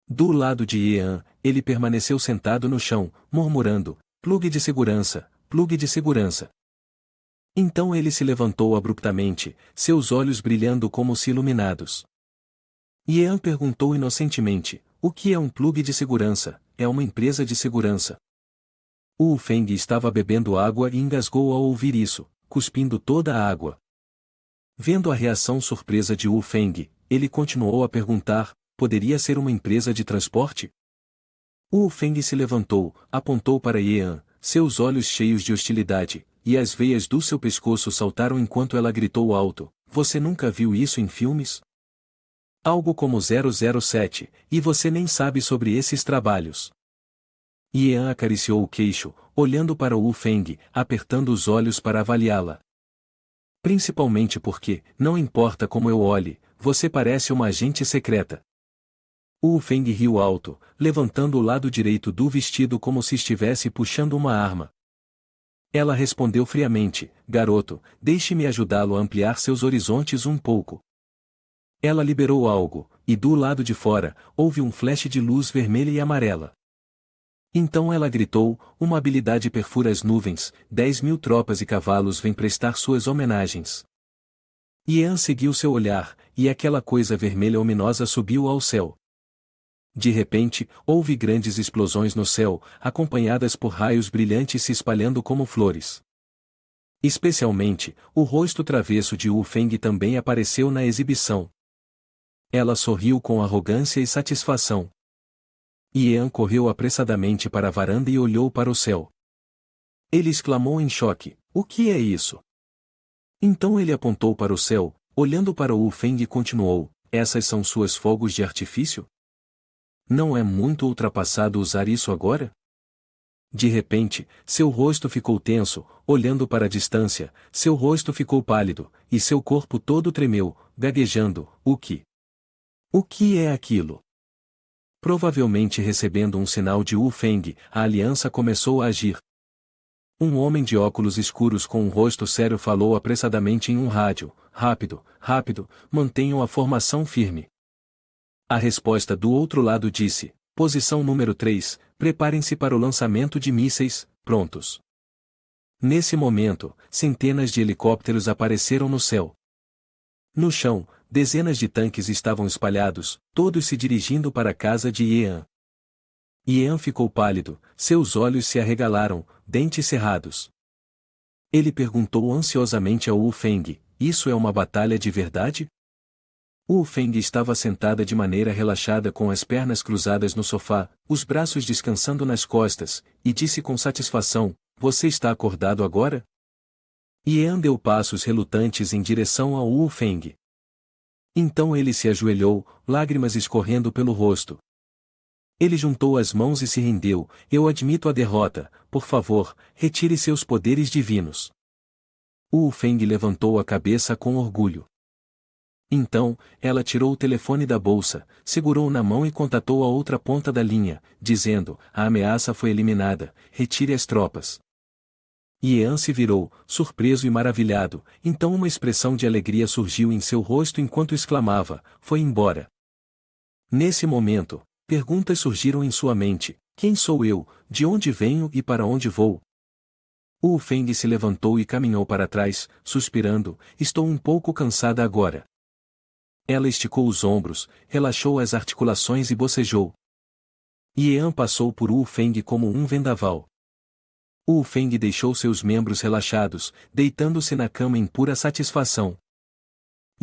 Do lado de Yean, ele permaneceu sentado no chão, murmurando: "Plugue de segurança, plugue de segurança." Então ele se levantou abruptamente, seus olhos brilhando como se iluminados. Yean perguntou inocentemente: "O que é um plugue de segurança? É uma empresa de segurança?" Wu Feng estava bebendo água e engasgou ao ouvir isso, cuspindo toda a água. Vendo a reação surpresa de Wu Feng, ele continuou a perguntar: "Poderia ser uma empresa de transporte?" Wu Feng se levantou, apontou para Yean, seus olhos cheios de hostilidade, e as veias do seu pescoço saltaram enquanto ela gritou alto: "Você nunca viu isso em filmes? Algo como 007, e você nem sabe sobre esses trabalhos." Yean acariciou o queixo, olhando para Wu Feng, apertando os olhos para avaliá-la. "Principalmente porque, não importa como eu olhe, você parece uma agente secreta." Wu Feng riu alto, levantando o lado direito do vestido como se estivesse puxando uma arma. Ela respondeu friamente: "Garoto, deixe-me ajudá-lo a ampliar seus horizontes um pouco." Ela liberou algo, e do lado de fora, houve um flash de luz vermelha e amarela. Então ela gritou: "Uma habilidade perfura as nuvens, 10.000 tropas e cavalos vêm prestar suas homenagens." Yean seguiu seu olhar, e aquela coisa vermelha ominosa subiu ao céu. De repente, houve grandes explosões no céu, acompanhadas por raios brilhantes se espalhando como flores. Especialmente, o rosto travesso de Wu Feng também apareceu na exibição. Ela sorriu com arrogância e satisfação. Yean correu apressadamente para a varanda e olhou para o céu. Ele exclamou em choque: "O que é isso?" Então ele apontou para o céu, olhando para Wu Feng e continuou: "Essas são suas fogos de artifício?" Não é muito ultrapassado usar isso agora? De repente, seu rosto ficou tenso, olhando para a distância, seu rosto ficou pálido, e seu corpo todo tremeu, gaguejando, o que? O que é aquilo? Provavelmente recebendo um sinal de Wu Feng, a aliança começou a agir. Um homem de óculos escuros com um rosto sério falou apressadamente em um rádio, rápido, rápido, mantenham a formação firme. A resposta do outro lado disse, posição número 3, preparem-se para o lançamento de mísseis, prontos. Nesse momento, centenas de helicópteros apareceram no céu. No chão, dezenas de tanques estavam espalhados, todos se dirigindo para a casa de Yean. Yean ficou pálido, seus olhos se arregalaram, dentes cerrados. Ele perguntou ansiosamente ao Wu Feng, isso é uma batalha de verdade? Wu Feng estava sentada de maneira relaxada com as pernas cruzadas no sofá, os braços descansando nas costas, e disse com satisfação, você está acordado agora? Yean deu passos relutantes em direção ao Wu Feng. Então ele se ajoelhou, lágrimas escorrendo pelo rosto. Ele juntou as mãos e se rendeu, eu admito a derrota, por favor, retire seus poderes divinos. Wu Feng levantou a cabeça com orgulho. Então, ela tirou o telefone da bolsa, segurou na mão e contatou a outra ponta da linha, dizendo, a ameaça foi eliminada, retire as tropas. Yean se virou, surpreso e maravilhado, então uma expressão de alegria surgiu em seu rosto enquanto exclamava, foi embora. Nesse momento, perguntas surgiram em sua mente, quem sou eu, de onde venho e para onde vou? Wu Feng se levantou e caminhou para trás, suspirando, estou um pouco cansada agora. Ela esticou os ombros, relaxou as articulações e bocejou. Yean passou por Wu Feng como um vendaval. Wu Feng deixou seus membros relaxados, deitando-se na cama em pura satisfação.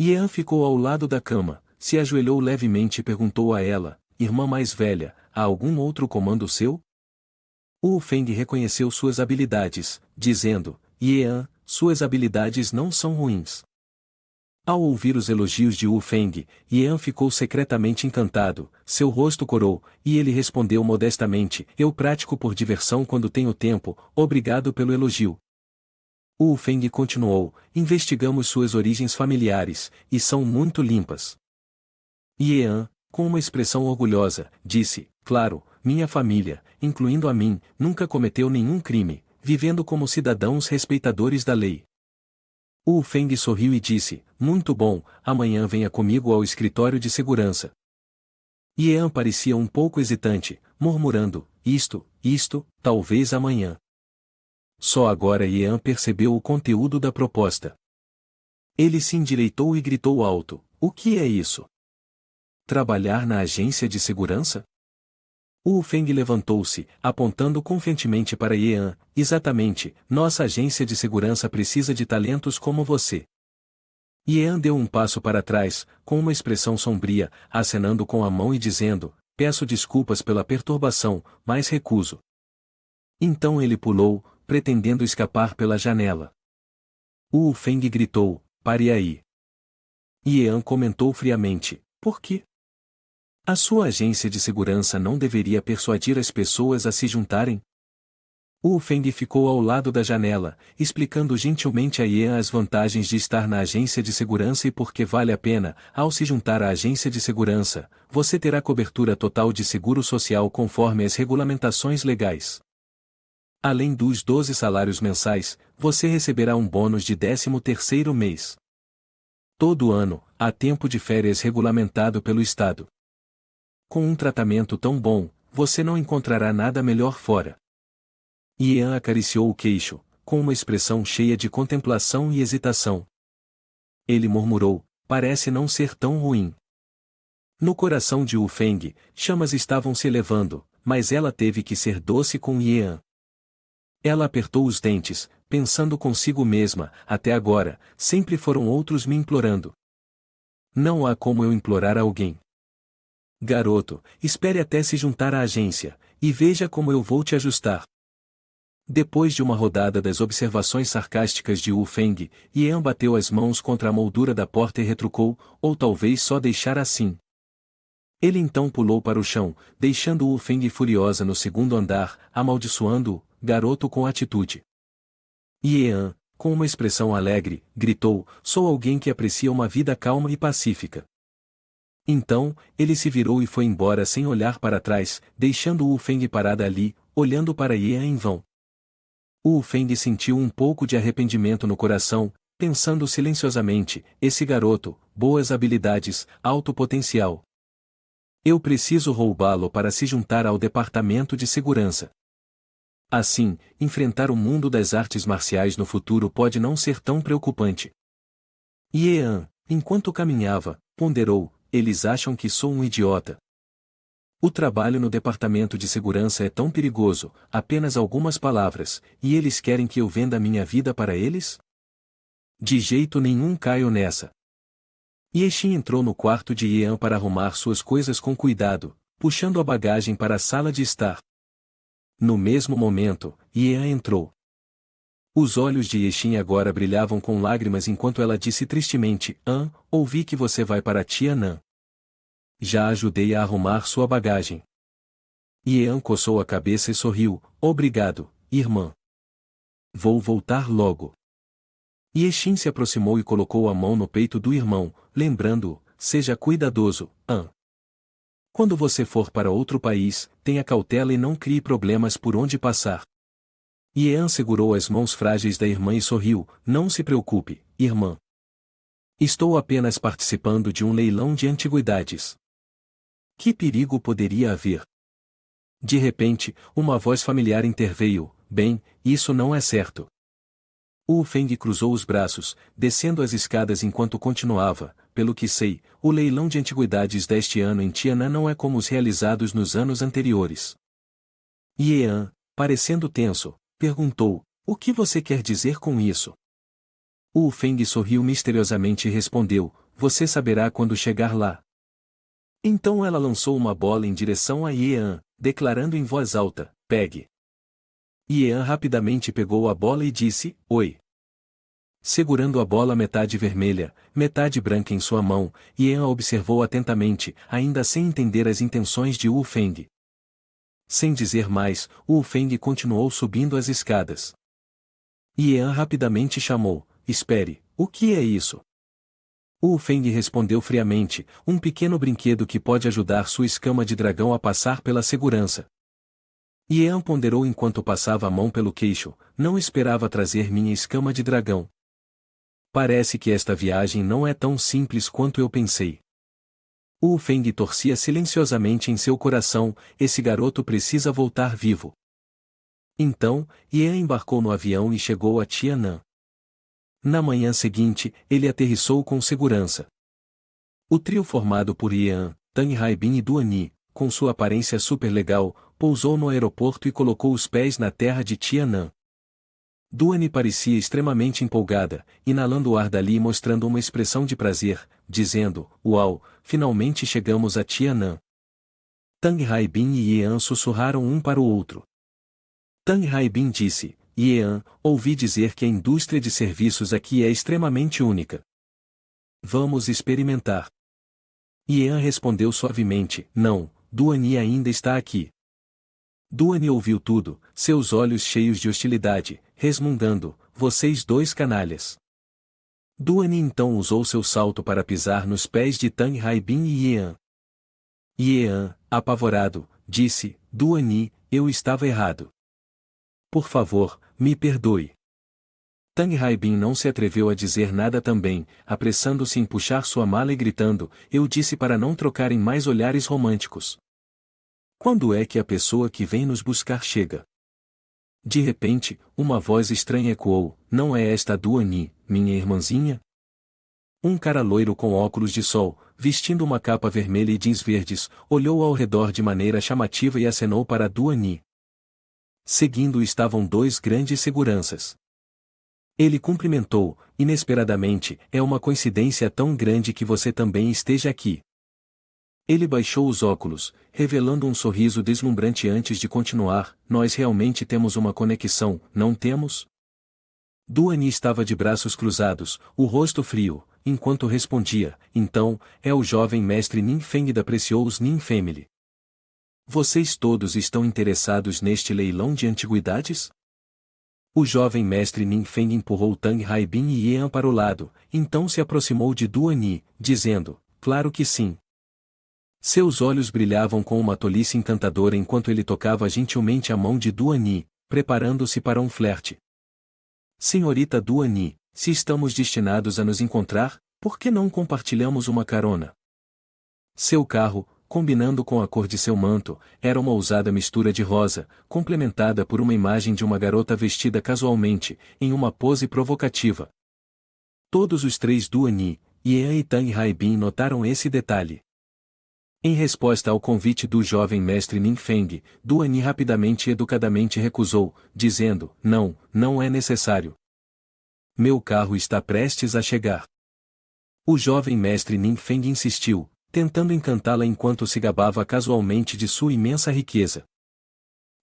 Yean ficou ao lado da cama, se ajoelhou levemente e perguntou a ela, irmã mais velha, há algum outro comando seu? Wu Feng reconheceu suas habilidades, dizendo, Yean, suas habilidades não são ruins. Ao ouvir os elogios de Wu Feng, Yean ficou secretamente encantado, seu rosto corou, e ele respondeu modestamente, eu pratico por diversão quando tenho tempo, obrigado pelo elogio. Wu Feng continuou, investigamos suas origens familiares, e são muito limpas. Yean, com uma expressão orgulhosa, disse, claro, minha família, incluindo a mim, nunca cometeu nenhum crime, vivendo como cidadãos respeitadores da lei. Wu Feng sorriu e disse, muito bom, amanhã venha comigo ao escritório de segurança. Yean parecia um pouco hesitante, murmurando, isto, talvez amanhã. Só agora Yean percebeu o conteúdo da proposta. Ele se endireitou e gritou alto, o que é isso? Trabalhar na agência de segurança? Wu Feng levantou-se, apontando confiantemente para Yean, exatamente, nossa agência de segurança precisa de talentos como você. Yean deu um passo para trás, com uma expressão sombria, acenando com a mão e dizendo, peço desculpas pela perturbação, mas recuso. Então ele pulou, pretendendo escapar pela janela. Wu Feng gritou, pare aí. Yean comentou friamente, por quê? A sua agência de segurança não deveria persuadir as pessoas a se juntarem? Wu Feng ficou ao lado da janela, explicando gentilmente a Yean as vantagens de estar na agência de segurança e por que vale a pena, ao se juntar à agência de segurança, você terá cobertura total de seguro social conforme as regulamentações legais. Além dos 12 salários mensais, você receberá um bônus de 13º mês. Todo ano, há tempo de férias regulamentado pelo Estado. Com um tratamento tão bom, você não encontrará nada melhor fora. Yean acariciou o queixo, com uma expressão cheia de contemplação e hesitação. Ele murmurou, parece não ser tão ruim. No coração de Wu Feng, chamas estavam se elevando, mas ela teve que ser doce com Yean. Ela apertou os dentes, pensando consigo mesma, até agora, sempre foram outros me implorando. Não há como eu implorar a alguém. Garoto, espere até se juntar à agência, e veja como eu vou te ajustar. Depois de uma rodada das observações sarcásticas de Wu Feng, Yean bateu as mãos contra a moldura da porta e retrucou, ou talvez só deixar assim. Ele então pulou para o chão, deixando Wu Feng furiosa no segundo andar, amaldiçoando-o, garoto com atitude. Yan, com uma expressão alegre, gritou, sou alguém que aprecia uma vida calma e pacífica. Então, ele se virou e foi embora sem olhar para trás, deixando Wu Feng parada ali, olhando para Yan em vão. Wu Feng sentiu um pouco de arrependimento no coração, pensando silenciosamente, esse garoto, boas habilidades, alto potencial. Eu preciso roubá-lo para se juntar ao departamento de segurança. Assim, enfrentar o mundo das artes marciais no futuro pode não ser tão preocupante. Yan, enquanto caminhava, ponderou, eles acham que sou um idiota. O trabalho no departamento de segurança é tão perigoso, apenas algumas palavras, e eles querem que eu venda minha vida para eles? De jeito nenhum caio nessa. Yexin entrou no quarto de Yan para arrumar suas coisas com cuidado, puxando a bagagem para a sala de estar. No mesmo momento, Yan entrou. Os olhos de Yexin agora brilhavam com lágrimas enquanto ela disse tristemente, ouvi que você vai para Tiannan. Já ajudei a arrumar sua bagagem. Yan coçou a cabeça e sorriu, obrigado, irmã. Vou voltar logo. Yexin se aproximou e colocou a mão no peito do irmão, lembrando-o, seja cuidadoso, Quando você for para outro país, tenha cautela e não crie problemas por onde passar. Yan segurou as mãos frágeis da irmã e sorriu, não se preocupe, irmã. Estou apenas participando de um leilão de antiguidades. Que perigo poderia haver? De repente, uma voz familiar interveio, bem, isso não é certo. Wu Feng cruzou os braços, descendo as escadas enquanto continuava, pelo que sei, o leilão de antiguidades deste ano em Tiannan não é como os realizados nos anos anteriores. Yan, parecendo tenso, perguntou, o que você quer dizer com isso? Wu Feng sorriu misteriosamente e respondeu, você saberá quando chegar lá. Então ela lançou uma bola em direção a Yan, declarando em voz alta, pegue. Yan rapidamente pegou a bola e disse, oi. Segurando a bola metade vermelha, metade branca em sua mão, Yan a observou atentamente, ainda sem entender as intenções de Wu Feng. Sem dizer mais, Wu Feng continuou subindo as escadas. Yan rapidamente chamou, espere, o que é isso? Wu Feng respondeu friamente, um pequeno brinquedo que pode ajudar sua escama de dragão a passar pela segurança. Yan ponderou enquanto passava a mão pelo queixo, não esperava trazer minha escama de dragão. Parece que esta viagem não é tão simples quanto eu pensei. Wu Feng torcia silenciosamente em seu coração, esse garoto precisa voltar vivo. Então, Yan embarcou no avião e chegou a Tiannan. Na manhã seguinte, ele aterrissou com segurança. O trio formado por Yan, Tang Haibin e Duani, com sua aparência super legal, pousou no aeroporto e colocou os pés na terra de Tiannan. Duani parecia extremamente empolgada, inalando o ar dali e mostrando uma expressão de prazer, dizendo, uau, finalmente chegamos a Tiannan. Tang Haibin e Yan sussurraram um para o outro. Tang Haibin disse, Yan, ouvi dizer que a indústria de serviços aqui é extremamente única. Vamos experimentar. Yan respondeu suavemente, não, Duani ainda está aqui. Duani ouviu tudo, seus olhos cheios de hostilidade, resmungando, vocês dois canalhas. Duani então usou seu salto para pisar nos pés de Tang Haibin e Yan. Yan, apavorado, disse, Duani, eu estava errado. Por favor, me perdoe. Tang Haibin não se atreveu a dizer nada também, apressando-se em puxar sua mala e gritando, eu disse para não trocarem mais olhares românticos. Quando é que a pessoa que vem nos buscar chega? De repente, uma voz estranha ecoou, não é esta Duani, minha irmãzinha? Um cara loiro com óculos de sol, vestindo uma capa vermelha e jeans verdes, olhou ao redor de maneira chamativa e acenou para Duani. Seguindo estavam dois grandes seguranças. Ele cumprimentou, inesperadamente, é uma coincidência tão grande que você também esteja aqui. Ele baixou os óculos, revelando um sorriso deslumbrante antes de continuar, nós realmente temos uma conexão, não temos? Duani estava de braços cruzados, o rosto frio, enquanto respondia, então, é o jovem mestre Nin Feng da Precious Nin Family. Vocês todos estão interessados neste leilão de antiguidades? O jovem mestre Nin Feng empurrou Tang Haibin e Yean para o lado, então se aproximou de Duan Yi, dizendo, claro que sim. Seus olhos brilhavam com uma tolice encantadora enquanto ele tocava gentilmente a mão de Duan Yi, preparando-se para um flerte. Senhorita Duan Yi, se estamos destinados a nos encontrar, por que não compartilhamos uma carona? Seu carro, combinando com a cor de seu manto, era uma ousada mistura de rosa, complementada por uma imagem de uma garota vestida casualmente, em uma pose provocativa. Todos os três Duan Yi, Yean e Tang Haibin notaram esse detalhe. Em resposta ao convite do jovem mestre Nin Feng, Duan Yi rapidamente e educadamente recusou, dizendo, não, não é necessário. Meu carro está prestes a chegar. O jovem mestre Nin Feng insistiu, tentando encantá-la enquanto se gabava casualmente de sua imensa riqueza.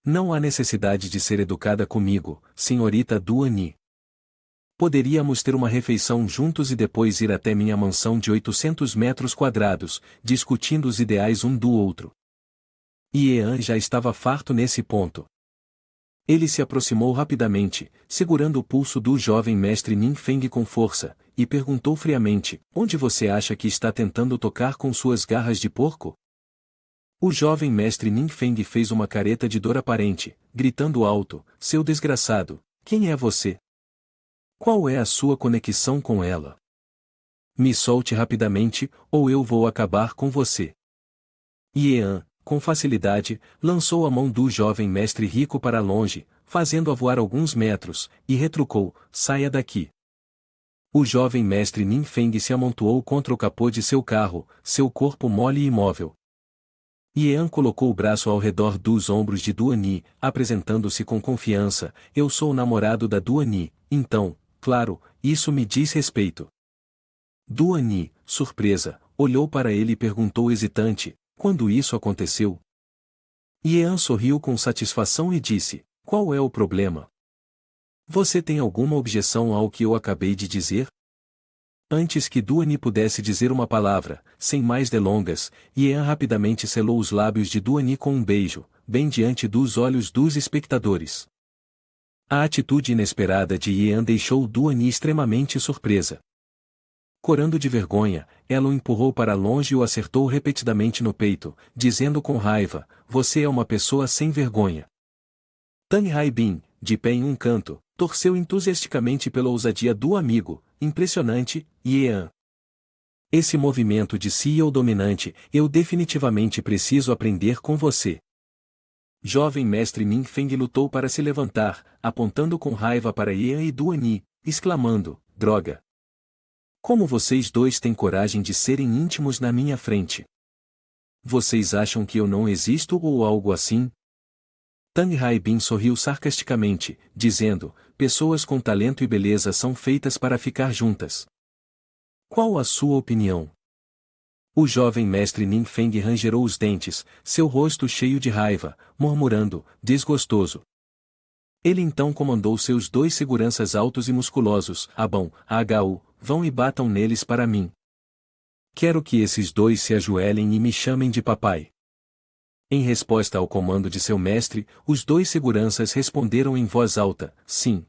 Não há necessidade de ser educada comigo, senhorita Duan Yi. Poderíamos ter uma refeição juntos e depois ir até minha mansão de 800 metros quadrados, discutindo os ideais um do outro. Yean já estava farto nesse ponto. Ele se aproximou rapidamente, segurando o pulso do jovem mestre Nin Feng com força, e perguntou friamente, onde você acha que está tentando tocar com suas garras de porco? O jovem mestre Nin Feng fez uma careta de dor aparente, gritando alto, seu desgraçado, quem é você? Qual é a sua conexão com ela? Me solte rapidamente, ou eu vou acabar com você. Yean, com facilidade, lançou a mão do jovem mestre rico para longe, fazendo-a voar alguns metros, e retrucou, saia daqui. O jovem mestre Nin Feng se amontoou contra o capô de seu carro, seu corpo mole e imóvel. Yean colocou o braço ao redor dos ombros de Duan Yi, apresentando-se com confiança, eu sou o namorado da Duan Yi, então, claro, isso me diz respeito. Duan Yi, surpresa, olhou para ele e perguntou hesitante, quando isso aconteceu? Yean sorriu com satisfação e disse, qual é o problema? Você tem alguma objeção ao que eu acabei de dizer? Antes que Duan Yi pudesse dizer uma palavra, sem mais delongas, Yean rapidamente selou os lábios de Duan Yi com um beijo, bem diante dos olhos dos espectadores. A atitude inesperada de Yean deixou Duan Yi extremamente surpresa. Corando de vergonha, ela o empurrou para longe e o acertou repetidamente no peito, dizendo com raiva, você é uma pessoa sem vergonha. Tang Haibin, de pé em um canto, torceu entusiasticamente pela ousadia do amigo, impressionante, Yean. Esse movimento de CEO dominante, eu definitivamente preciso aprender com você. Jovem mestre Nin Feng lutou para se levantar, apontando com raiva para Yean e Duan Yi, exclamando, droga. Como vocês dois têm coragem de serem íntimos na minha frente? Vocês acham que eu não existo ou algo assim? Tang Haibin sorriu sarcasticamente, dizendo, pessoas com talento e beleza são feitas para ficar juntas. Qual a sua opinião? O jovem mestre Nin Feng rangerou os dentes, seu rosto cheio de raiva, murmurando, desgostoso. Ele então comandou seus dois seguranças altos e musculosos, Abão, Hu, vão e batam neles para mim. Quero que esses dois se ajoelhem e me chamem de papai. Em resposta ao comando de seu mestre, os dois seguranças responderam em voz alta, sim.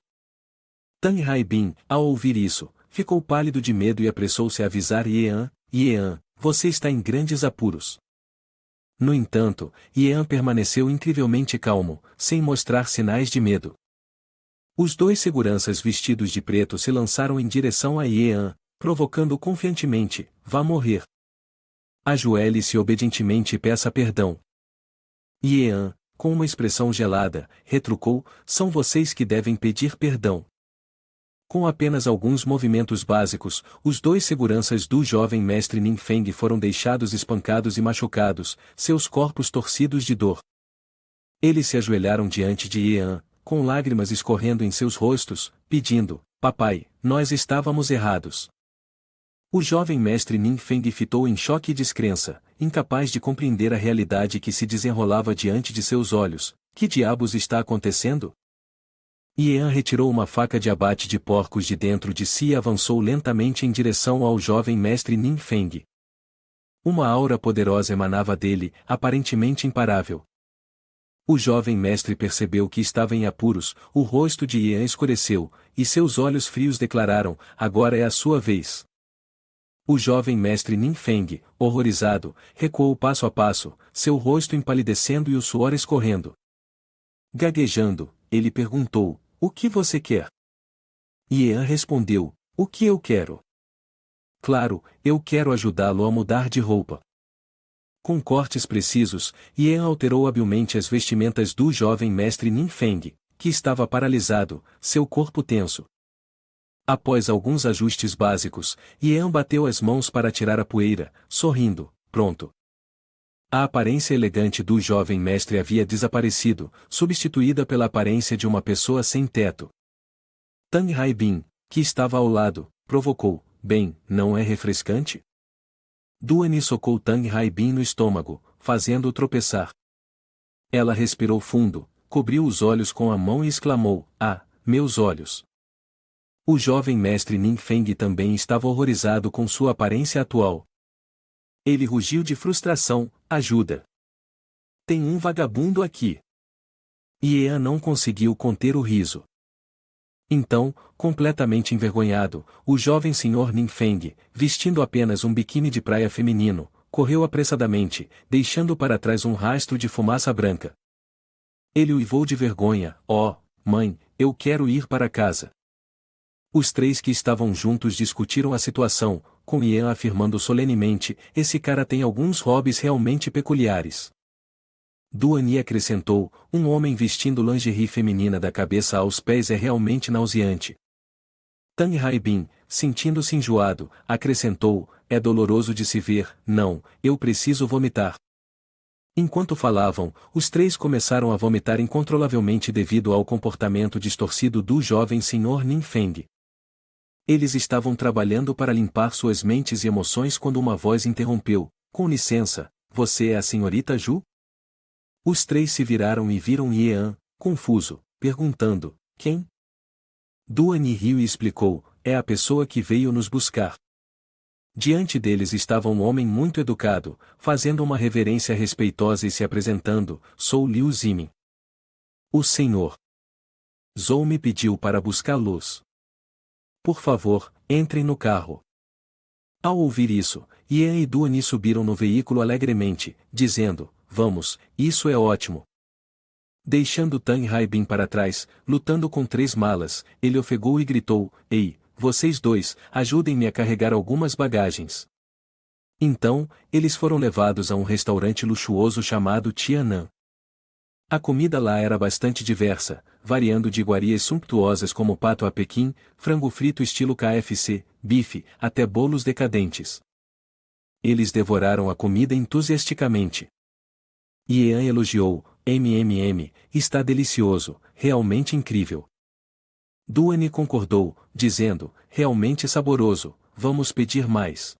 Tang Haibin, ao ouvir isso, ficou pálido de medo e apressou-se a avisar Yean, Yean, você está em grandes apuros. No entanto, Yean permaneceu incrivelmente calmo, sem mostrar sinais de medo. Os dois seguranças vestidos de preto se lançaram em direção a Yean, provocando confiantemente, vá morrer. Ajoelhe-se obedientemente e peça perdão. Yean, com uma expressão gelada, retrucou, são vocês que devem pedir perdão. Com apenas alguns movimentos básicos, os dois seguranças do jovem mestre Nin Feng foram deixados espancados e machucados, seus corpos torcidos de dor. Eles se ajoelharam diante de Yean, com lágrimas escorrendo em seus rostos, pedindo, papai, nós estávamos errados. O jovem mestre Nin Feng fitou em choque e descrença, incapaz de compreender a realidade que se desenrolava diante de seus olhos. Que diabos está acontecendo? Ian retirou uma faca de abate de porcos de dentro de si e avançou lentamente em direção ao jovem mestre Nin Feng. Uma aura poderosa emanava dele, aparentemente imparável. O jovem mestre percebeu que estava em apuros, o rosto de Ian escureceu, e seus olhos frios declararam: agora é a sua vez. O jovem mestre Nin Feng, horrorizado, recuou passo a passo, seu rosto empalidecendo e o suor escorrendo. Gaguejando, ele perguntou: o que você quer? Ian respondeu: o que eu quero? Claro, eu quero ajudá-lo a mudar de roupa. Com cortes precisos, Ian alterou habilmente as vestimentas do jovem mestre Nin Feng, que estava paralisado, seu corpo tenso. Após alguns ajustes básicos, Ian bateu as mãos para tirar a poeira, sorrindo: pronto. A aparência elegante do jovem mestre havia desaparecido, substituída pela aparência de uma pessoa sem teto. Tang Haibin, que estava ao lado, provocou: bem, não é refrescante? Duani socou Tang Haibin no estômago, fazendo-o tropeçar. Ela respirou fundo, cobriu os olhos com a mão e exclamou: ah, meus olhos! O jovem mestre Nin Feng também estava horrorizado com sua aparência atual. Ele rugiu de frustração: ajuda! Tem um vagabundo aqui! Ian não conseguiu conter o riso. Então, completamente envergonhado, o jovem senhor Nin Feng, vestindo apenas um biquíni de praia feminino, correu apressadamente, deixando para trás um rastro de fumaça branca. Ele uivou de vergonha: oh, mãe, eu quero ir para casa. Os três que estavam juntos discutiram a situação, com Ian afirmando solenemente: esse cara tem alguns hobbies realmente peculiares. Duani acrescentou: um homem vestindo lingerie feminina da cabeça aos pés é realmente nauseante. Tang Haibin, sentindo-se enjoado, acrescentou: é doloroso de se ver, não, eu preciso vomitar. Enquanto falavam, os três começaram a vomitar incontrolavelmente devido ao comportamento distorcido do jovem senhor Nin Feng. Eles estavam trabalhando para limpar suas mentes e emoções quando uma voz interrompeu: com licença, você é a senhorita Ju? Os três se viraram e viram Ian, confuso, perguntando: quem? Duani riu e explicou: é a pessoa que veio nos buscar. Diante deles estava um homem muito educado, fazendo uma reverência respeitosa e se apresentando: sou Liu Zimin. O senhor Zhou me pediu para buscá-los. Por favor, entrem no carro. Ao ouvir isso, Ian e Duani subiram no veículo alegremente, dizendo: vamos, isso é ótimo. Deixando Tang Haibin para trás, lutando com 3 malas, ele ofegou e gritou: ei, vocês dois, ajudem-me a carregar algumas bagagens. Então, eles foram levados a um restaurante luxuoso chamado Tianan. A comida lá era bastante diversa, variando de iguarias sumptuosas como pato a Pequim, frango frito estilo KFC, bife, até bolos decadentes. Eles devoraram a comida entusiasticamente. Ian elogiou: está delicioso, realmente incrível. Duani concordou, dizendo: realmente saboroso, vamos pedir mais.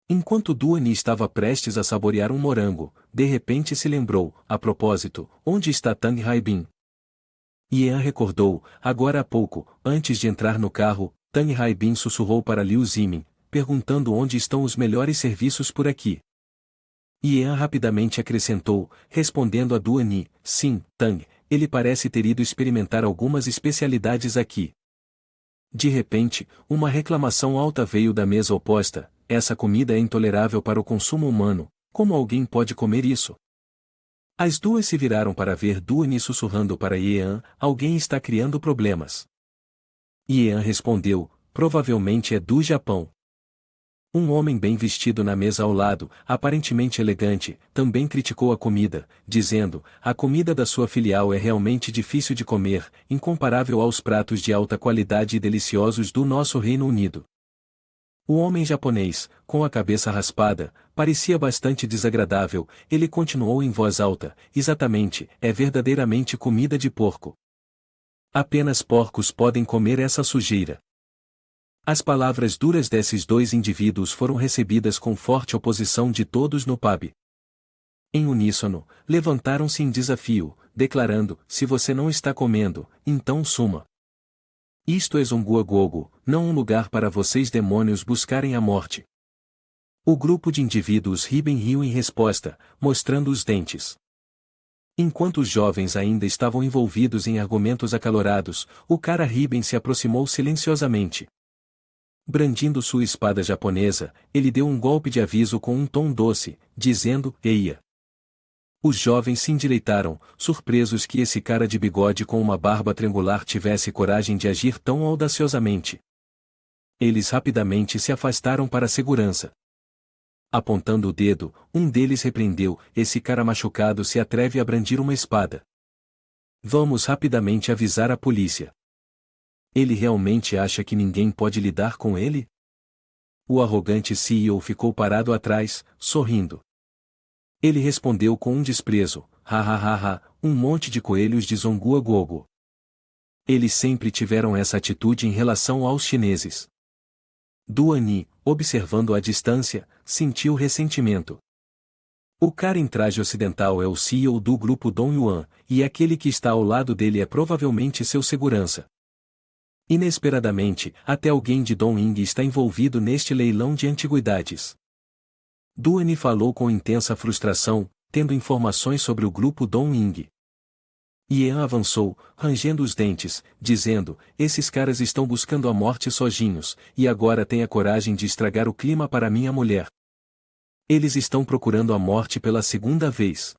Enquanto Duani estava prestes a saborear um morango, de repente se lembrou: a propósito, onde está Tang Haibin? Ian recordou: agora há pouco, antes de entrar no carro, Tang Haibin sussurrou para Liu Zimin, perguntando onde estão os melhores serviços por aqui. Ian rapidamente acrescentou, respondendo a Duani: sim, Tang, ele parece ter ido experimentar algumas especialidades aqui. De repente, uma reclamação alta veio da mesa oposta: essa comida é intolerável para o consumo humano, como alguém pode comer isso? As duas se viraram para ver Duani sussurrando para Ian: alguém está criando problemas. Ian respondeu: provavelmente é do Japão. Um homem bem vestido na mesa ao lado, aparentemente elegante, também criticou a comida, dizendo: a comida da sua filial é realmente difícil de comer, incomparável aos pratos de alta qualidade e deliciosos do nosso Reino Unido. O homem japonês, com a cabeça raspada, parecia bastante desagradável. Ele continuou em voz alta: exatamente, é verdadeiramente comida de porco. Apenas porcos podem comer essa sujeira. As palavras duras desses dois indivíduos foram recebidas com forte oposição de todos no pub. Em uníssono, levantaram-se em desafio, declarando: se você não está comendo, então suma. Isto é Zonguagogo, não um lugar para vocês demônios buscarem a morte. O grupo de indivíduos Riben riu em resposta, mostrando os dentes. Enquanto os jovens ainda estavam envolvidos em argumentos acalorados, o cara Riben se aproximou silenciosamente. Brandindo sua espada japonesa, ele deu um golpe de aviso com um tom doce, dizendo: eia. Os jovens se endireitaram, surpresos que esse cara de bigode com uma barba triangular tivesse coragem de agir tão audaciosamente. Eles rapidamente se afastaram para a segurança. Apontando o dedo, um deles repreendeu: esse cara machucado se atreve a brandir uma espada. Vamos rapidamente avisar a polícia. Ele realmente acha que ninguém pode lidar com ele? O arrogante CEO ficou parado atrás, sorrindo. Ele respondeu com um desprezo: ha, um monte de coelhos de Zonguagogo. Eles sempre tiveram essa atitude em relação aos chineses. Duani, observando à distância, sentiu ressentimento. O cara em traje ocidental é o CEO do grupo Dongyuan, e aquele que está ao lado dele é provavelmente seu segurança. Inesperadamente, até alguém de Dongying está envolvido neste leilão de antiguidades. Duani falou com intensa frustração, tendo informações sobre o grupo Dongying. Ian avançou, rangendo os dentes, dizendo: esses caras estão buscando a morte sozinhos, e agora têm a coragem de estragar o clima para minha mulher. Eles estão procurando a morte pela segunda vez.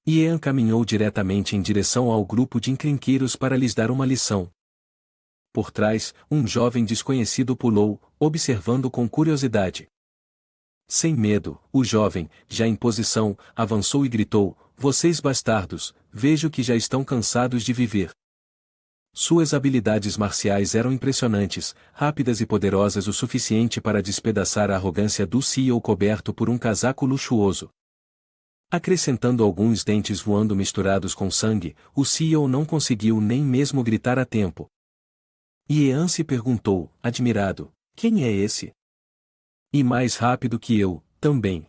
Ian caminhou diretamente em direção ao grupo de encrenqueiros para lhes dar uma lição. Por trás, um jovem desconhecido pulou, observando com curiosidade. Sem medo, o jovem, já em posição, avançou e gritou: vocês bastardos, vejo que já estão cansados de viver. Suas habilidades marciais eram impressionantes, rápidas e poderosas o suficiente para despedaçar a arrogância do CEO coberto por um casaco luxuoso. Acrescentando alguns dentes voando misturados com sangue, o CEO não conseguiu nem mesmo gritar a tempo. Ian se perguntou, admirado: quem é esse? E mais rápido que eu, também.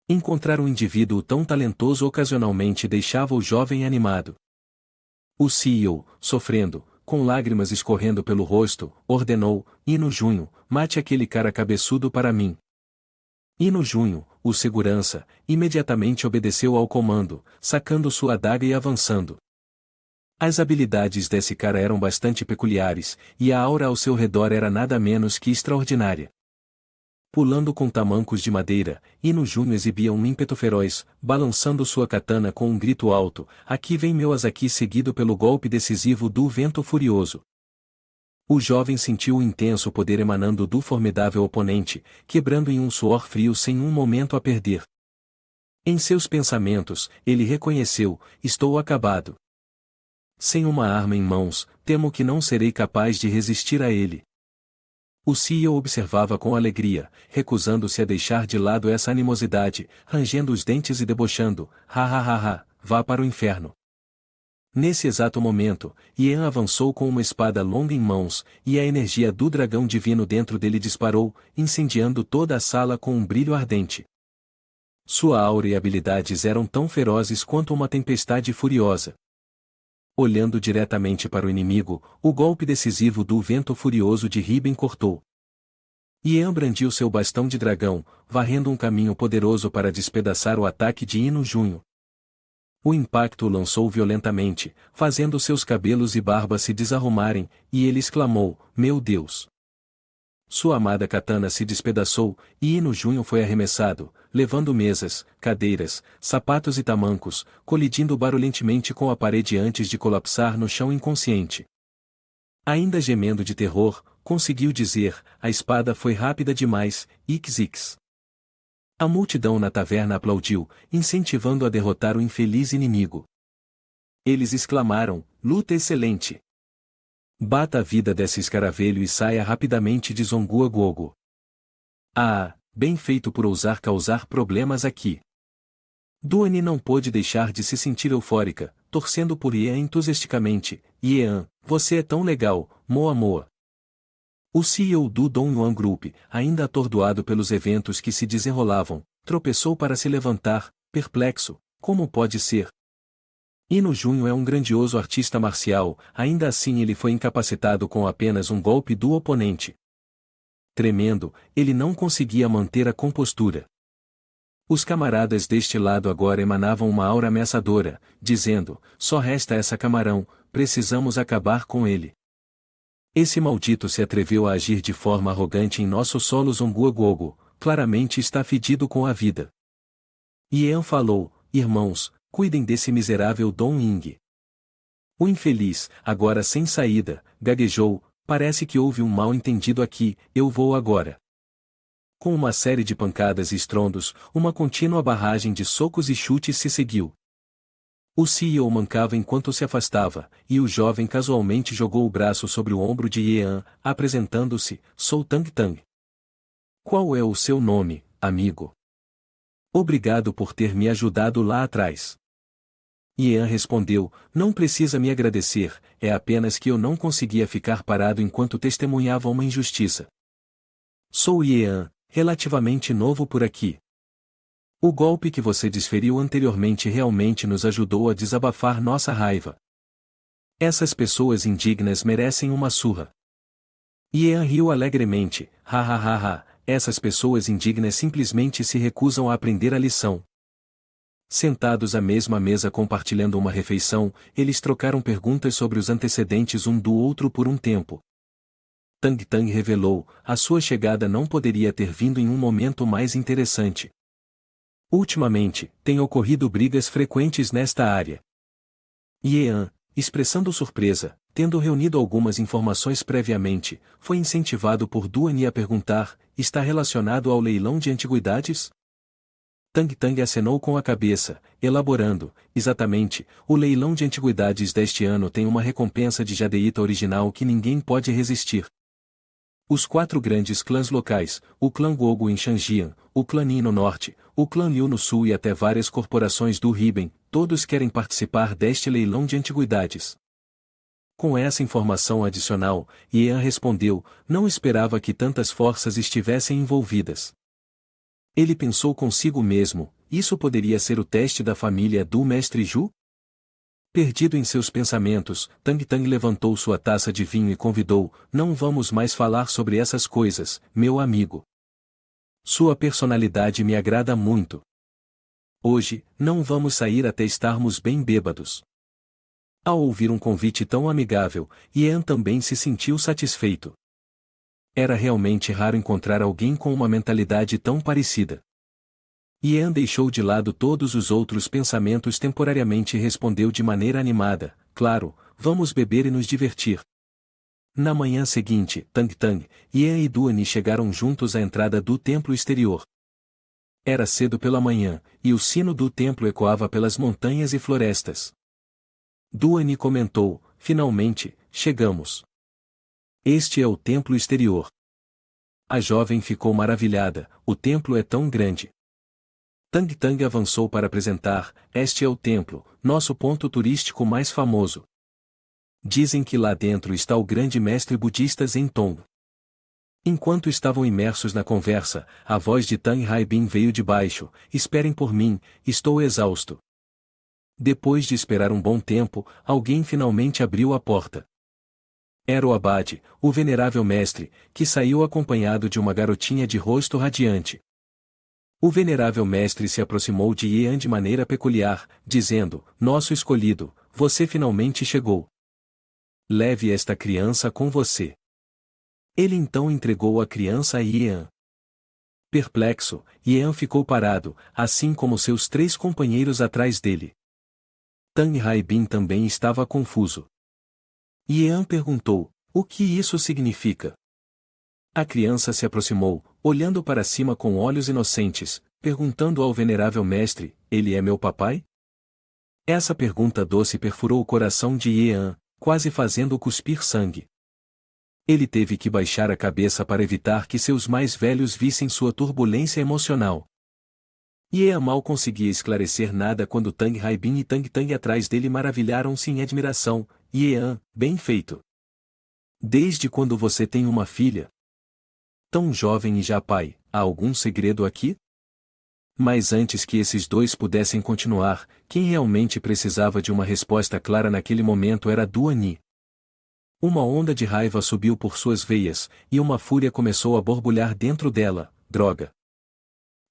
Encontrar um indivíduo tão talentoso ocasionalmente deixava o jovem animado. O CEO, sofrendo, com lágrimas escorrendo pelo rosto, ordenou: Ino Junho, mate aquele cara cabeçudo para mim. Ino Junho, o segurança, imediatamente obedeceu ao comando, sacando sua adaga e avançando. As habilidades desse cara eram bastante peculiares, e a aura ao seu redor era nada menos que extraordinária. Pulando com tamancos de madeira, Ino Junho exibia um ímpeto feroz, balançando sua katana com um grito alto: aqui vem meu Azaki, seguido pelo golpe decisivo do vento furioso. O jovem sentiu o intenso poder emanando do formidável oponente, quebrando em um suor frio sem um momento a perder. Em seus pensamentos, ele reconheceu: estou acabado. Sem uma arma em mãos, temo que não serei capaz de resistir a ele. O CEO observava com alegria, recusando-se a deixar de lado essa animosidade, rangendo os dentes e debochando: vá para o inferno. Nesse exato momento, Ian avançou com uma espada longa em mãos, e a energia do dragão divino dentro dele disparou, incendiando toda a sala com um brilho ardente. Sua aura e habilidades eram tão ferozes quanto uma tempestade furiosa. Olhando diretamente para o inimigo, o golpe decisivo do vento furioso de Riben cortou. Ian brandiu seu bastão de dragão, varrendo um caminho poderoso para despedaçar o ataque de Ino Junho. O impacto o lançou violentamente, fazendo seus cabelos e barba se desarrumarem, e ele exclamou: meu Deus! Sua amada katana se despedaçou, e Ino Junho foi arremessado, levando mesas, cadeiras, sapatos e tamancos, colidindo barulhentemente com a parede antes de colapsar no chão inconsciente. Ainda gemendo de terror, conseguiu dizer: a espada foi rápida demais, ix. A multidão na taverna aplaudiu, incentivando a derrotar o infeliz inimigo. Eles exclamaram: luta excelente! Bata a vida desse escaravelho e saia rapidamente de Zonguagogo. Ah, bem feito por ousar causar problemas aqui. Duani não pôde deixar de se sentir eufórica, torcendo por Ian entusiasticamente: Ian, você é tão legal, moa moa. O CEO do Dongyuan Group, ainda atordoado pelos eventos que se desenrolavam, tropeçou para se levantar, perplexo, como pode ser? Ino Junho é um grandioso artista marcial, ainda assim ele foi incapacitado com apenas um golpe do oponente. Tremendo, ele não conseguia manter a compostura. Os camaradas deste lado agora emanavam uma aura ameaçadora, dizendo: só resta essa camarão, precisamos acabar com ele. Esse maldito se atreveu a agir de forma arrogante em nosso solo Zonguagogo, claramente está fedido com a vida. Ian falou: irmãos, cuidem desse miserável Dong Ying. O infeliz, agora sem saída, gaguejou: parece que houve um mal-entendido aqui, eu vou agora. Com uma série de pancadas e estrondos, uma contínua barragem de socos e chutes se seguiu. O CEO mancava enquanto se afastava, e o jovem casualmente jogou o braço sobre o ombro de Yean, apresentando-se: sou Tang Tang. Qual é o seu nome, amigo? Obrigado por ter me ajudado lá atrás. Yean respondeu: não precisa me agradecer, é apenas que eu não conseguia ficar parado enquanto testemunhava uma injustiça. Sou Yean, relativamente novo por aqui. O golpe que você desferiu anteriormente realmente nos ajudou a desabafar nossa raiva. Essas pessoas indignas merecem uma surra. Yean riu alegremente: ha ha ha ha, essas pessoas indignas simplesmente se recusam a aprender a lição. Sentados à mesma mesa compartilhando uma refeição, eles trocaram perguntas sobre os antecedentes um do outro por um tempo. Tang Tang revelou: a sua chegada não poderia ter vindo em um momento mais interessante. Ultimamente, têm ocorrido brigas frequentes nesta área. Yean, expressando surpresa, tendo reunido algumas informações previamente, foi incentivado por Duan a perguntar: está relacionado ao leilão de antiguidades? Tang Tang acenou com a cabeça, elaborando: exatamente, o leilão de antiguidades deste ano tem uma recompensa de jadeíta original que ninguém pode resistir. Os 4 grandes clãs locais, o clã Gogo em Shangjiang, o clã Nin no norte, o clã Liu no sul e até várias corporações do Riben, todos querem participar deste leilão de antiguidades. Com essa informação adicional, Yean respondeu: não esperava que tantas forças estivessem envolvidas. Ele pensou consigo mesmo: isso poderia ser o teste da família do Mestre Zhu? Perdido em seus pensamentos, Tang Tang levantou sua taça de vinho e convidou: não vamos mais falar sobre essas coisas, meu amigo. Sua personalidade me agrada muito. Hoje, não vamos sair até estarmos bem bêbados. Ao ouvir um convite tão amigável, Yean também se sentiu satisfeito. Era realmente raro encontrar alguém com uma mentalidade tão parecida. Yean deixou de lado todos os outros pensamentos temporariamente e respondeu de maneira animada: claro, vamos beber e nos divertir. Na manhã seguinte, Tang Tang, Yean e Duan chegaram juntos à entrada do templo exterior. Era cedo pela manhã, e o sino do templo ecoava pelas montanhas e florestas. Duan comentou: finalmente, chegamos. Este é o templo exterior. A jovem ficou maravilhada: o templo é tão grande. Tang Tang avançou para apresentar: este é o templo, nosso ponto turístico mais famoso. Dizem que lá dentro está o grande mestre budista Zen Tong. Enquanto estavam imersos na conversa, a voz de Tang Haibin veio de baixo: esperem por mim, estou exausto. Depois de esperar um bom tempo, alguém finalmente abriu a porta. Era o abade, o venerável mestre, que saiu acompanhado de uma garotinha de rosto radiante. O venerável mestre se aproximou de Yean de maneira peculiar, dizendo: nosso escolhido, você finalmente chegou. Leve esta criança com você. Ele então entregou a criança a Yean. Perplexo, Yean ficou parado, assim como seus 3 companheiros atrás dele. Tang Haibin também estava confuso. Yean perguntou: o que isso significa? A criança se aproximou, olhando para cima com olhos inocentes, perguntando ao venerável mestre: ele é meu papai? Essa pergunta doce perfurou o coração de Yean, quase fazendo-o cuspir sangue. Ele teve que baixar a cabeça para evitar que seus mais velhos vissem sua turbulência emocional. Yean mal conseguia esclarecer nada quando Tang Haibin e Tang Tang atrás dele maravilharam-se em admiração: Yean, bem feito. Desde quando você tem uma filha? Tão jovem e já pai, há algum segredo aqui? Mas antes que esses dois pudessem continuar, quem realmente precisava de uma resposta clara naquele momento era Duani. Uma onda de raiva subiu por suas veias, e uma fúria começou a borbulhar dentro dela. Droga!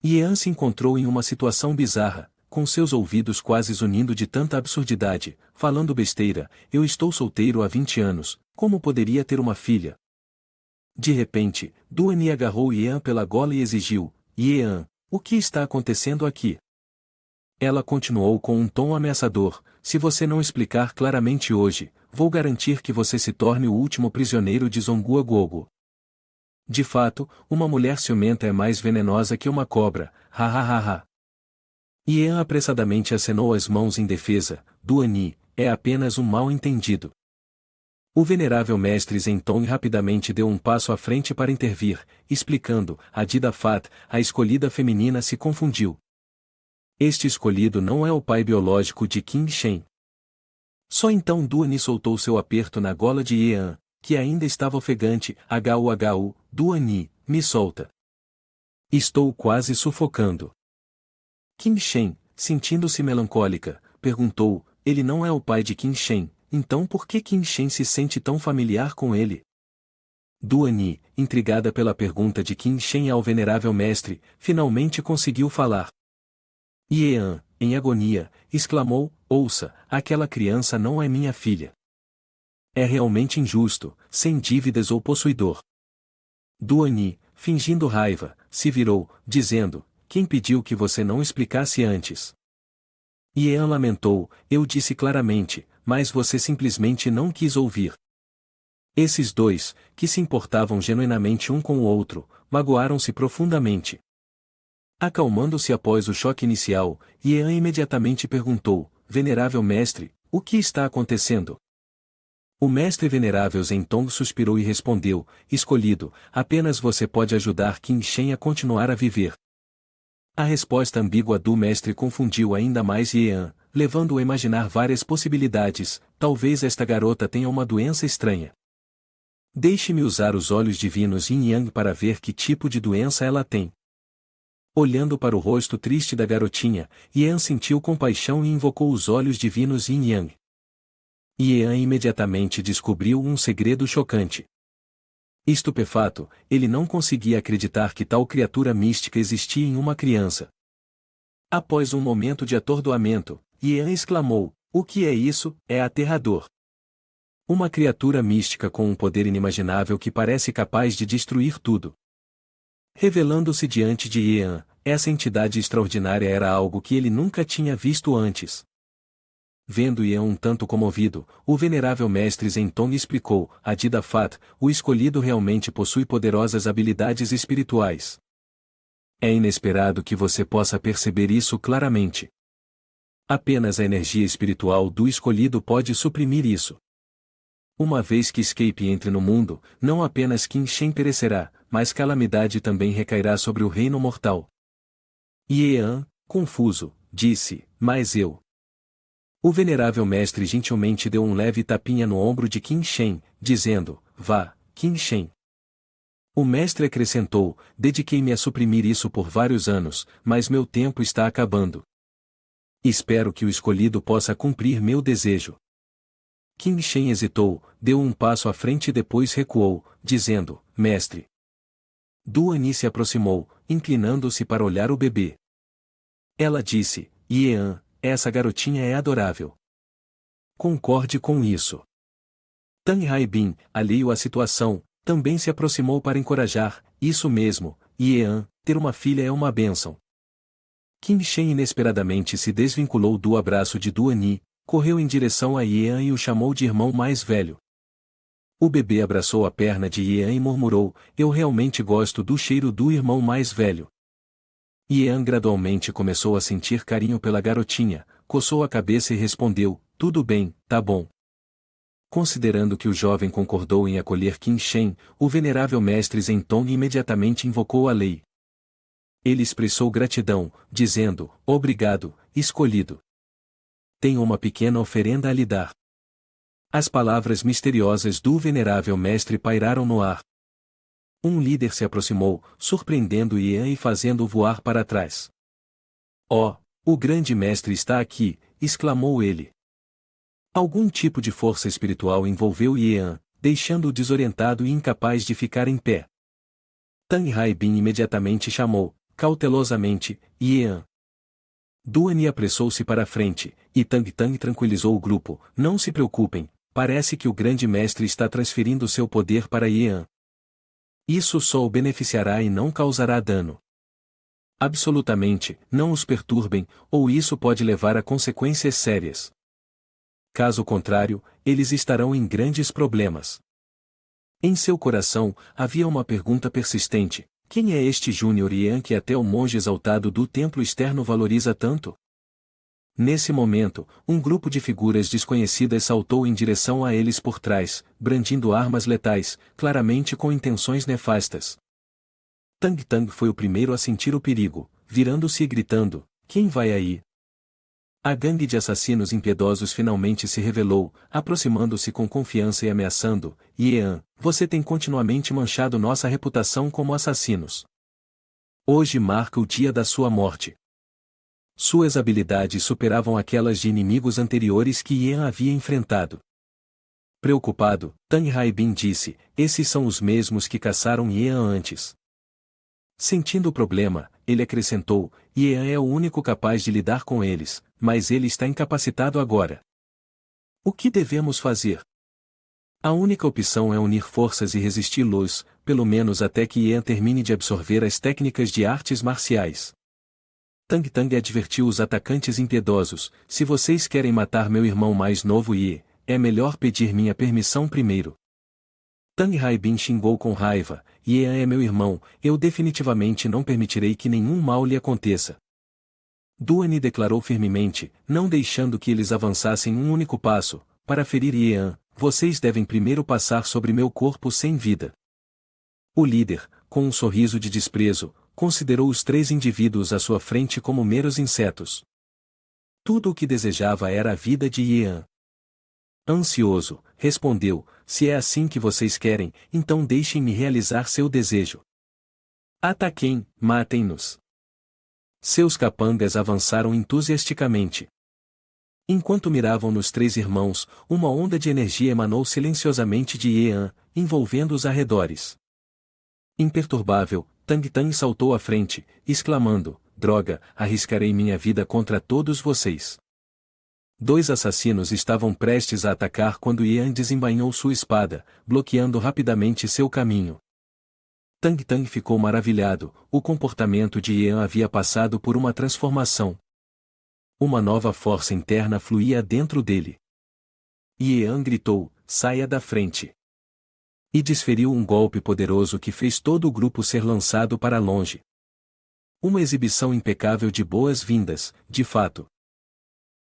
Ian se encontrou em uma situação bizarra, com seus ouvidos quase zunindo de tanta absurdidade, falando besteira. Eu estou solteiro há 20 anos, como poderia ter uma filha? De repente, Duani agarrou Ian pela gola e exigiu: Ian, o que está acontecendo aqui? Ela continuou com um tom ameaçador: se você não explicar claramente hoje, vou garantir que você se torne o último prisioneiro de Zongua Gogo. De fato, uma mulher ciumenta é mais venenosa que uma cobra, ha ha ha ha. Ian apressadamente acenou as mãos em defesa: Duani, é apenas um mal-entendido. O venerável mestre Zentong rapidamente deu um passo à frente para intervir, explicando: a Dida Fat, a escolhida feminina, se confundiu. Este escolhido não é o pai biológico de Qin Shen. Só então Duani soltou seu aperto na gola de Ian, que ainda estava ofegante. Duani, me solta. Estou quase sufocando. Qin Shen, sentindo-se melancólica, perguntou: ele não é o pai de Qin Shen, então por que Qin Shen se sente tão familiar com ele? Duani, intrigada pela pergunta de Qin Shen ao venerável mestre, finalmente conseguiu falar. Ian, em agonia, exclamou: ouça, aquela criança não é minha filha. É realmente injusto, sem dívidas ou possuidor. Duani, fingindo raiva, se virou, dizendo: quem pediu que você não explicasse antes? Ian lamentou: eu disse claramente, mas você simplesmente não quis ouvir. Esses dois, que se importavam genuinamente um com o outro, magoaram-se profundamente. Acalmando-se após o choque inicial, Ian imediatamente perguntou: venerável mestre, o que está acontecendo? O mestre venerável Zentong suspirou e respondeu: escolhido, apenas você pode ajudar Qin Shen a continuar a viver. A resposta ambígua do mestre confundiu ainda mais Ian, levando-o a imaginar várias possibilidades. Talvez esta garota tenha uma doença estranha. Deixe-me usar os olhos divinos Yin Yang para ver que tipo de doença ela tem. Olhando para o rosto triste da garotinha, Ian sentiu compaixão e invocou os olhos divinos Yin Yang. Ian imediatamente descobriu um segredo chocante. Estupefato, ele não conseguia acreditar que tal criatura mística existia em uma criança. Após um momento de atordoamento, Ian exclamou: o que é isso? É aterrador. Uma criatura mística com um poder inimaginável que parece capaz de destruir tudo. Revelando-se diante de Ian, essa entidade extraordinária era algo que ele nunca tinha visto antes. Vendo Ian um tanto comovido, o venerável mestre Zentong explicou: a Dida Fat, o escolhido realmente possui poderosas habilidades espirituais. É inesperado que você possa perceber isso claramente. Apenas a energia espiritual do escolhido pode suprimir isso. Uma vez que Escape entre no mundo, não apenas Qin Shen perecerá, mas calamidade também recairá sobre o reino mortal. Ian, confuso, disse: mas eu... O venerável mestre gentilmente deu um leve tapinha no ombro de Qin Shen, dizendo: vá, Qin Shen. O mestre acrescentou: dediquei-me a suprimir isso por vários anos, mas meu tempo está acabando. Espero que o escolhido possa cumprir meu desejo. Qin Shen hesitou, deu um passo à frente e depois recuou, dizendo: mestre. Duani se aproximou, inclinando-se para olhar o bebê. Ela disse: Ian, essa garotinha é adorável. Concorde com isso. Tang Haibin, alheio à situação, também se aproximou para encorajar: isso mesmo, Ian, ter uma filha é uma bênção. Qin Shen inesperadamente se desvinculou do abraço de Duani, correu em direção a Ian e o chamou de irmão mais velho. O bebê abraçou a perna de Ian e murmurou: eu realmente gosto do cheiro do irmão mais velho. Ian gradualmente começou a sentir carinho pela garotinha, coçou a cabeça e respondeu: tudo bem, tá bom. Considerando que o jovem concordou em acolher Qin Shen, o venerável mestre Zentong imediatamente invocou a lei. Ele expressou gratidão, dizendo: obrigado, escolhido. Tenho uma pequena oferenda a lhe dar. As palavras misteriosas do venerável mestre pairaram no ar. Um líder se aproximou, surpreendendo Ian e fazendo-o voar para trás. Oh, o grande mestre está aqui, exclamou ele. Algum tipo de força espiritual envolveu Yan, deixando-o desorientado e incapaz de ficar em pé. Tang Haibin imediatamente chamou, cautelosamente, Yan. Duan apressou-se para a frente, e Tang Tang tranquilizou o grupo, não se preocupem, parece que o grande mestre está transferindo seu poder para Yan. Isso só o beneficiará e não causará dano. Absolutamente, não os perturbem, ou isso pode levar a consequências sérias. Caso contrário, eles estarão em grandes problemas. Em seu coração, havia uma pergunta persistente: quem é este Júnior Yan que até o monge exaltado do templo externo valoriza tanto? Nesse momento, um grupo de figuras desconhecidas saltou em direção a eles por trás, brandindo armas letais, claramente com intenções nefastas. Tang Tang foi o primeiro a sentir o perigo, virando-se e gritando: quem vai aí? A gangue de assassinos impiedosos finalmente se revelou, aproximando-se com confiança e ameaçando: Yan, você tem continuamente manchado nossa reputação como assassinos. Hoje marca o dia da sua morte. Suas habilidades superavam aquelas de inimigos anteriores que Yan havia enfrentado. Preocupado, Tang Haibin disse: esses são os mesmos que caçaram Yan antes. Sentindo o problema, ele acrescentou: Yan é o único capaz de lidar com eles, mas ele está incapacitado agora. O que devemos fazer? A única opção é unir forças e resisti-los, pelo menos até que Yan termine de absorver as técnicas de artes marciais. Tang Tang advertiu os atacantes impiedosos: se vocês querem matar meu irmão mais novo é melhor pedir minha permissão primeiro. Tang Haibin xingou com raiva: Yan é meu irmão, eu definitivamente não permitirei que nenhum mal lhe aconteça. Duan declarou firmemente, não deixando que eles avançassem um único passo: para ferir Yan, vocês devem primeiro passar sobre meu corpo sem vida. O líder, com um sorriso de desprezo, considerou os 3 indivíduos à sua frente como meros insetos. Tudo o que desejava era a vida de Yan. Ansioso, respondeu: se é assim que vocês querem, então deixem-me realizar seu desejo. Ataquem, matem-nos. Seus capangas avançaram entusiasticamente. Enquanto miravam nos 3 irmãos, uma onda de energia emanou silenciosamente de Yan, envolvendo os arredores. Imperturbável, Tang Tang saltou à frente, exclamando: droga, arriscarei minha vida contra todos vocês. 2 assassinos estavam prestes a atacar quando Yan desembainhou sua espada, bloqueando rapidamente seu caminho. Tang Tang ficou maravilhado, o comportamento de Yan havia passado por uma transformação. Uma nova força interna fluía dentro dele. Yan gritou: saia da frente. E desferiu um golpe poderoso que fez todo o grupo ser lançado para longe. Uma exibição impecável de boas-vindas, de fato.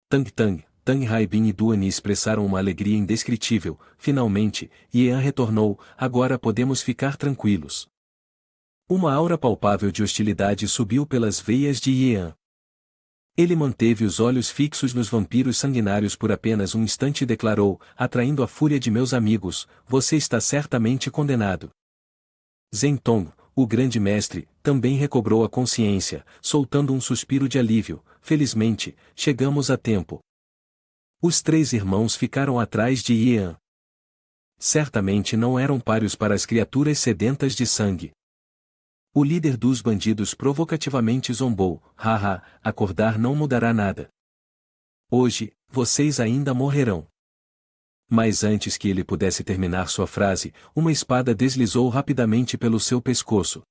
Tang Tang, Tang Haibin e Duan expressaram uma alegria indescritível. Finalmente, Yan retornou: agora podemos ficar tranquilos. Uma aura palpável de hostilidade subiu pelas veias de Yan. Ele manteve os olhos fixos nos vampiros sanguinários por apenas um instante e declarou, atraindo a fúria de meus amigos: você está certamente condenado. Zentong, o grande mestre, também recobrou a consciência, soltando um suspiro de alívio: felizmente, chegamos a tempo. Os 3 irmãos ficaram atrás de Yan. Certamente não eram páreos para as criaturas sedentas de sangue. O líder dos bandidos provocativamente zombou: haha, acordar não mudará nada. Hoje, vocês ainda morrerão. Mas antes que ele pudesse terminar sua frase, uma espada deslizou rapidamente pelo seu pescoço.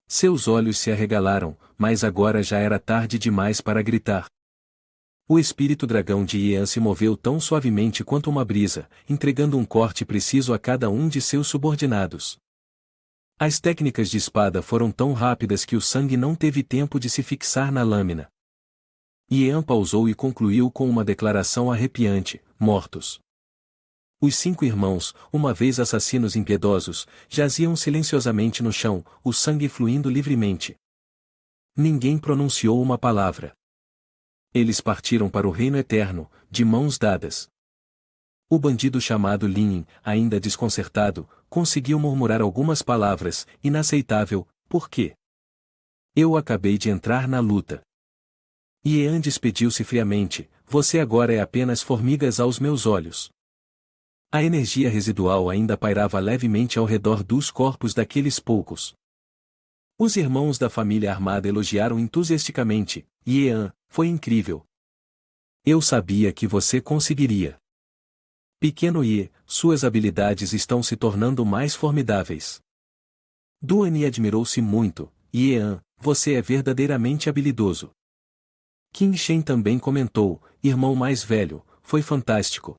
Seus olhos se arregalaram, mas agora já era tarde demais para gritar. O espírito dragão de Yan se moveu tão suavemente quanto uma brisa, entregando um corte preciso a cada um de seus subordinados. As técnicas de espada foram tão rápidas que o sangue não teve tempo de se fixar na lâmina. Yan pausou e concluiu com uma declaração arrepiante: mortos. Os 5 irmãos, uma vez assassinos impiedosos, jaziam silenciosamente no chão, o sangue fluindo livremente. Ninguém pronunciou uma palavra. Eles partiram para o reino eterno, de mãos dadas. O bandido chamado Lin, ainda desconcertado, conseguiu murmurar algumas palavras: inaceitável, por quê? Eu acabei de entrar na luta. Yean despediu-se friamente, você agora é apenas formigas aos meus olhos. A energia residual ainda pairava levemente ao redor dos corpos daqueles poucos. Os irmãos da família armada elogiaram entusiasticamente, Yean, foi incrível. Eu sabia que você conseguiria. Pequeno Ye, suas habilidades estão se tornando mais formidáveis. Duan admirou-se muito, Yean, você é verdadeiramente habilidoso. Qin Shen também comentou, irmão mais velho, foi fantástico.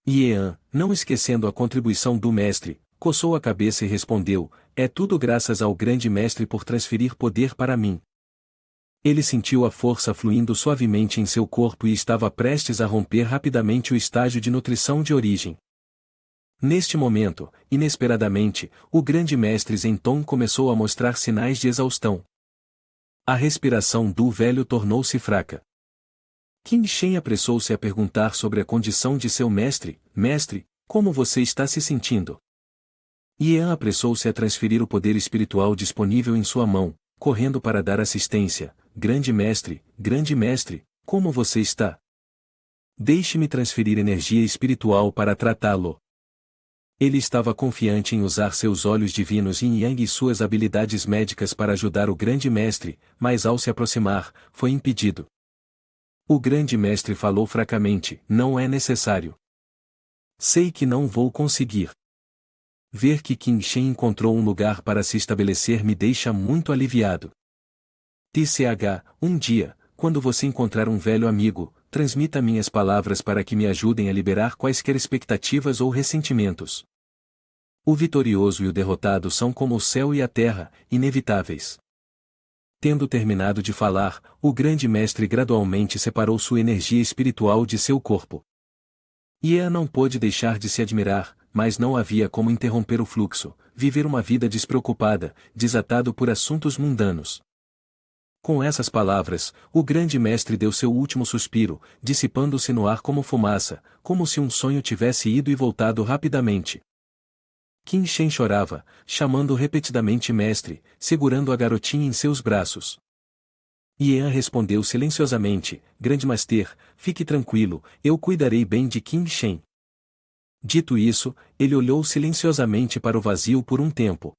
Yean, não esquecendo a contribuição do mestre, coçou a cabeça e respondeu, é tudo graças ao grande mestre por transferir poder para mim. Ele sentiu a força fluindo suavemente em seu corpo e estava prestes a romper rapidamente o estágio de nutrição de origem. Neste momento, inesperadamente, o grande mestre Zenton começou a mostrar sinais de exaustão. A respiração do velho tornou-se fraca. Qin Shen apressou-se a perguntar sobre a condição de seu mestre, mestre, como você está se sentindo? Yean apressou-se a transferir o poder espiritual disponível em sua mão, correndo para dar assistência, grande mestre, como você está? Deixe-me transferir energia espiritual para tratá-lo. Ele estava confiante em usar seus olhos divinos Yin Yang e suas habilidades médicas para ajudar o grande mestre, mas ao se aproximar, foi impedido. O grande mestre falou fracamente, não é necessário. Sei que não vou conseguir. Ver que Qin Shen encontrou um lugar para se estabelecer me deixa muito aliviado. TCH, um dia, quando você encontrar um velho amigo, transmita minhas palavras para que me ajudem a liberar quaisquer expectativas ou ressentimentos. O vitorioso e o derrotado são como o céu e a terra, inevitáveis. Tendo terminado de falar, o grande mestre gradualmente separou sua energia espiritual de seu corpo. Yean não pôde deixar de se admirar, mas não havia como interromper o fluxo, viver uma vida despreocupada, desatado por assuntos mundanos. Com essas palavras, o grande mestre deu seu último suspiro, dissipando-se no ar como fumaça, como se um sonho tivesse ido e voltado rapidamente. Qin Shen chorava, chamando repetidamente mestre, segurando a garotinha em seus braços. Yean respondeu silenciosamente, grande master, fique tranquilo, eu cuidarei bem de Qin Shen. Dito isso, ele olhou silenciosamente para o vazio por um tempo.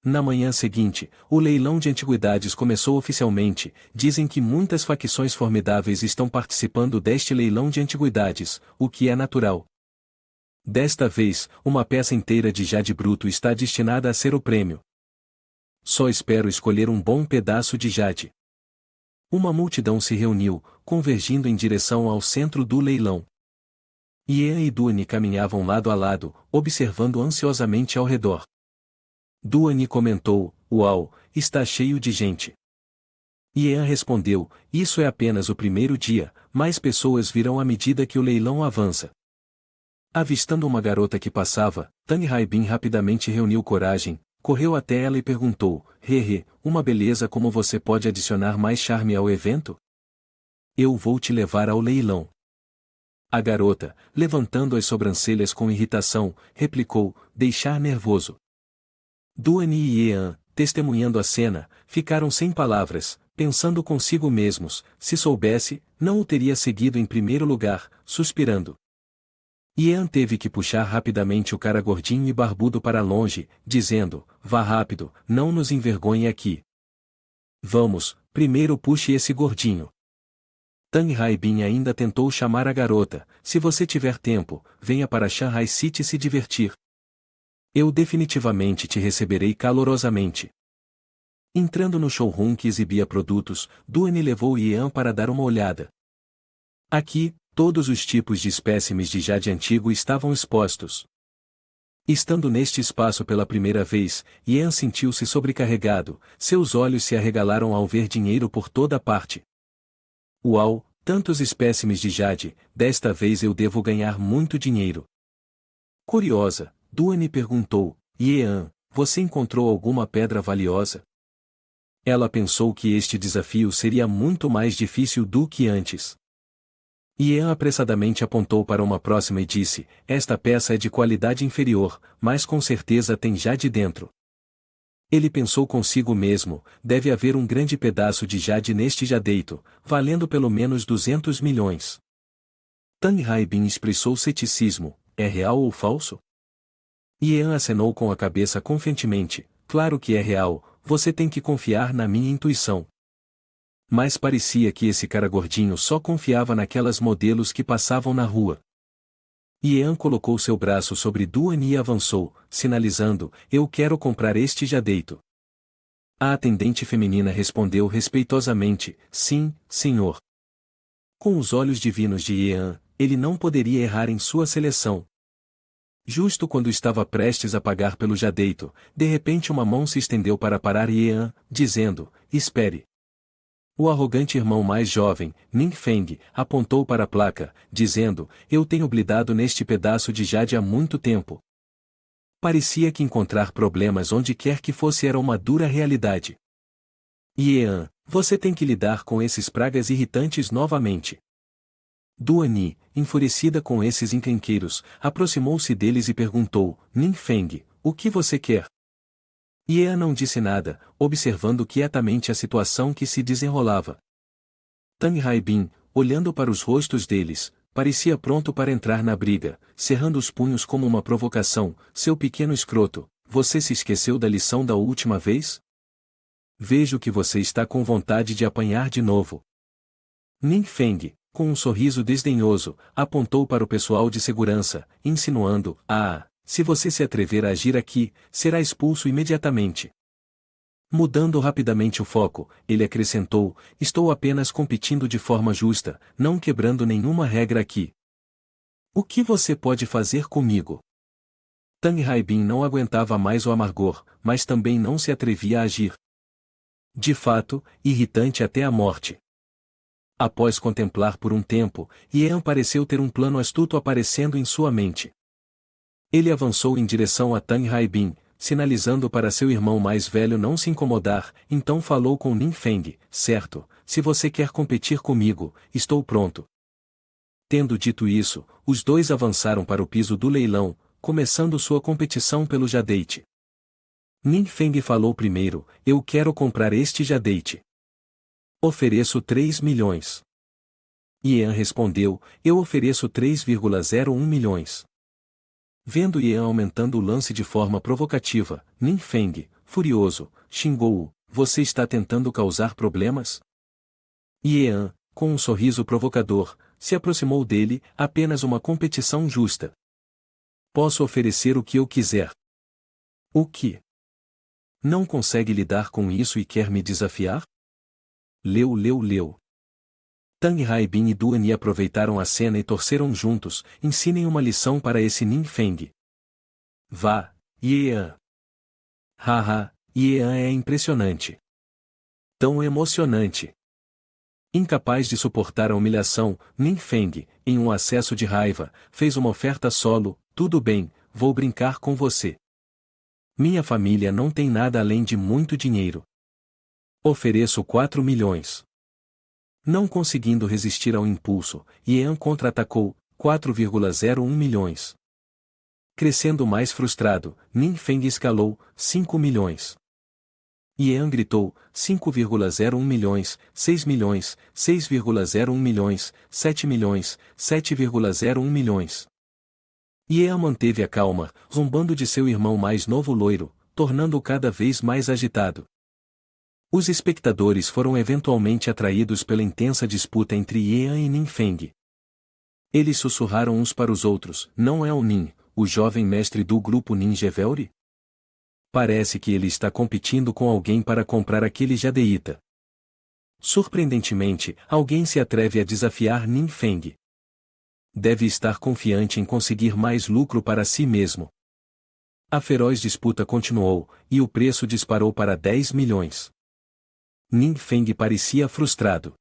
Na manhã seguinte, o leilão de antiguidades começou oficialmente. Dizem que muitas facções formidáveis estão participando deste leilão de antiguidades, o que é natural. Desta vez, uma peça inteira de jade bruto está destinada a ser o prêmio. Só espero escolher um bom pedaço de jade. Uma multidão se reuniu, convergindo em direção ao centro do leilão. Yean e Duan caminhavam lado a lado, observando ansiosamente ao redor. Duan comentou, uau, está cheio de gente. Yean respondeu, isso é apenas o primeiro dia, mais pessoas virão à medida que o leilão avança. Avistando uma garota que passava, Tang Haibin rapidamente reuniu coragem, correu até ela e perguntou, uma beleza como você pode adicionar mais charme ao evento? Eu vou te levar ao leilão. A garota, levantando as sobrancelhas com irritação, replicou, deixar nervoso. Duan e Yean, testemunhando a cena, ficaram sem palavras, pensando consigo mesmos, se soubesse, não o teria seguido em primeiro lugar, suspirando. Yean teve que puxar rapidamente o cara gordinho e barbudo para longe, dizendo, vá rápido, não nos envergonhe aqui. Vamos, primeiro puxe esse gordinho. Tang Haibin ainda tentou chamar a garota, se você tiver tempo, venha para Shanghai City se divertir. Eu definitivamente te receberei calorosamente. Entrando no showroom que exibia produtos, Duan levou Yean para dar uma olhada. Aqui, todos os tipos de espécimes de jade antigo estavam expostos. Estando neste espaço pela primeira vez, Yean sentiu-se sobrecarregado, seus olhos se arregalaram ao ver dinheiro por toda parte. Uau, tantos espécimes de jade, desta vez eu devo ganhar muito dinheiro. Curiosa, Duan perguntou, Yean, você encontrou alguma pedra valiosa? Ela pensou que este desafio seria muito mais difícil do que antes. Yean apressadamente apontou para uma próxima e disse, esta peça é de qualidade inferior, mas com certeza tem jade dentro. Ele pensou consigo mesmo, deve haver um grande pedaço de jade neste jadeito, valendo pelo menos 200 milhões. Tang Haibin expressou ceticismo, é real ou falso? Ian acenou com a cabeça confiantemente, claro que é real, você tem que confiar na minha intuição. Mas parecia que esse cara gordinho só confiava naquelas modelos que passavam na rua. Ian colocou seu braço sobre Duan e avançou, sinalizando, eu quero comprar este jadeito. A atendente feminina respondeu respeitosamente, sim, senhor. Com os olhos divinos de Ian, ele não poderia errar em sua seleção. Justo quando estava prestes a pagar pelo jadeito, de repente uma mão se estendeu para parar Ian, dizendo, espere. O arrogante irmão mais jovem, Ning Feng, apontou para a placa, dizendo, eu tenho blidado neste pedaço de jade há muito tempo. Parecia que encontrar problemas onde quer que fosse era uma dura realidade. Ian, você tem que lidar com esses pragas irritantes novamente. Duani, enfurecida com esses encrenqueiros, aproximou-se deles e perguntou, Ning Feng, o que você quer? Ian não disse nada, observando quietamente a situação que se desenrolava. Tang Haibin, olhando para os rostos deles, parecia pronto para entrar na briga, cerrando os punhos como uma provocação, seu pequeno escroto, você se esqueceu da lição da última vez? Vejo que você está com vontade de apanhar de novo. Ning Feng, com um sorriso desdenhoso, apontou para o pessoal de segurança, insinuando, se você se atrever a agir aqui, será expulso imediatamente. Mudando rapidamente o foco, ele acrescentou, estou apenas competindo de forma justa, não quebrando nenhuma regra aqui. O que você pode fazer comigo? Tang Haibin não aguentava mais o amargor, mas também não se atrevia a agir. De fato, irritante até a morte. Após contemplar por um tempo, Ian pareceu ter um plano astuto aparecendo em sua mente. Ele avançou em direção a Tang Haibin, sinalizando para seu irmão mais velho não se incomodar, então falou com Ning Feng, certo, se você quer competir comigo, estou pronto. Tendo dito isso, os dois avançaram para o piso do leilão, começando sua competição pelo jadeite. Ning Feng falou primeiro, eu quero comprar este jadeite. Ofereço 3 milhões. Ian respondeu, eu ofereço 3,01 milhões. Vendo Ian aumentando o lance de forma provocativa, Ning Feng, furioso, xingou-o, você está tentando causar problemas? Ian, com um sorriso provocador, se aproximou dele, apenas uma competição justa. Posso oferecer o que eu quiser. O que? Não consegue lidar com isso e quer me desafiar? Leu. Tang Haibin e Duani aproveitaram a cena e torceram juntos, ensinem uma lição para esse Ning Feng. Vá, Ian. Haha, Ian é impressionante. Tão emocionante. Incapaz de suportar a humilhação, Ning Feng, em um acesso de raiva, fez uma oferta solo, tudo bem, vou brincar com você. Minha família não tem nada além de muito dinheiro. Ofereço 4 milhões. Não conseguindo resistir ao impulso, Ian contra-atacou, 4,01 milhões. Crescendo mais frustrado, Ning Feng escalou, 5 milhões. Ian gritou, 5,01 milhões, 6 milhões, 6,01 milhões, 7 milhões, 7,01 milhões. Ian manteve a calma, zombando de seu irmão mais novo loiro, tornando-o cada vez mais agitado. Os espectadores foram eventualmente atraídos pela intensa disputa entre Ian e Ning Feng. Eles sussurraram uns para os outros, não é o Ning, o jovem mestre do grupo Ninja Velry? Parece que ele está competindo com alguém para comprar aquele jadeíta. Surpreendentemente, alguém se atreve a desafiar Ning Feng. Deve estar confiante em conseguir mais lucro para si mesmo. A feroz disputa continuou, e o preço disparou para 10 milhões. Ning Feng parecia frustrado.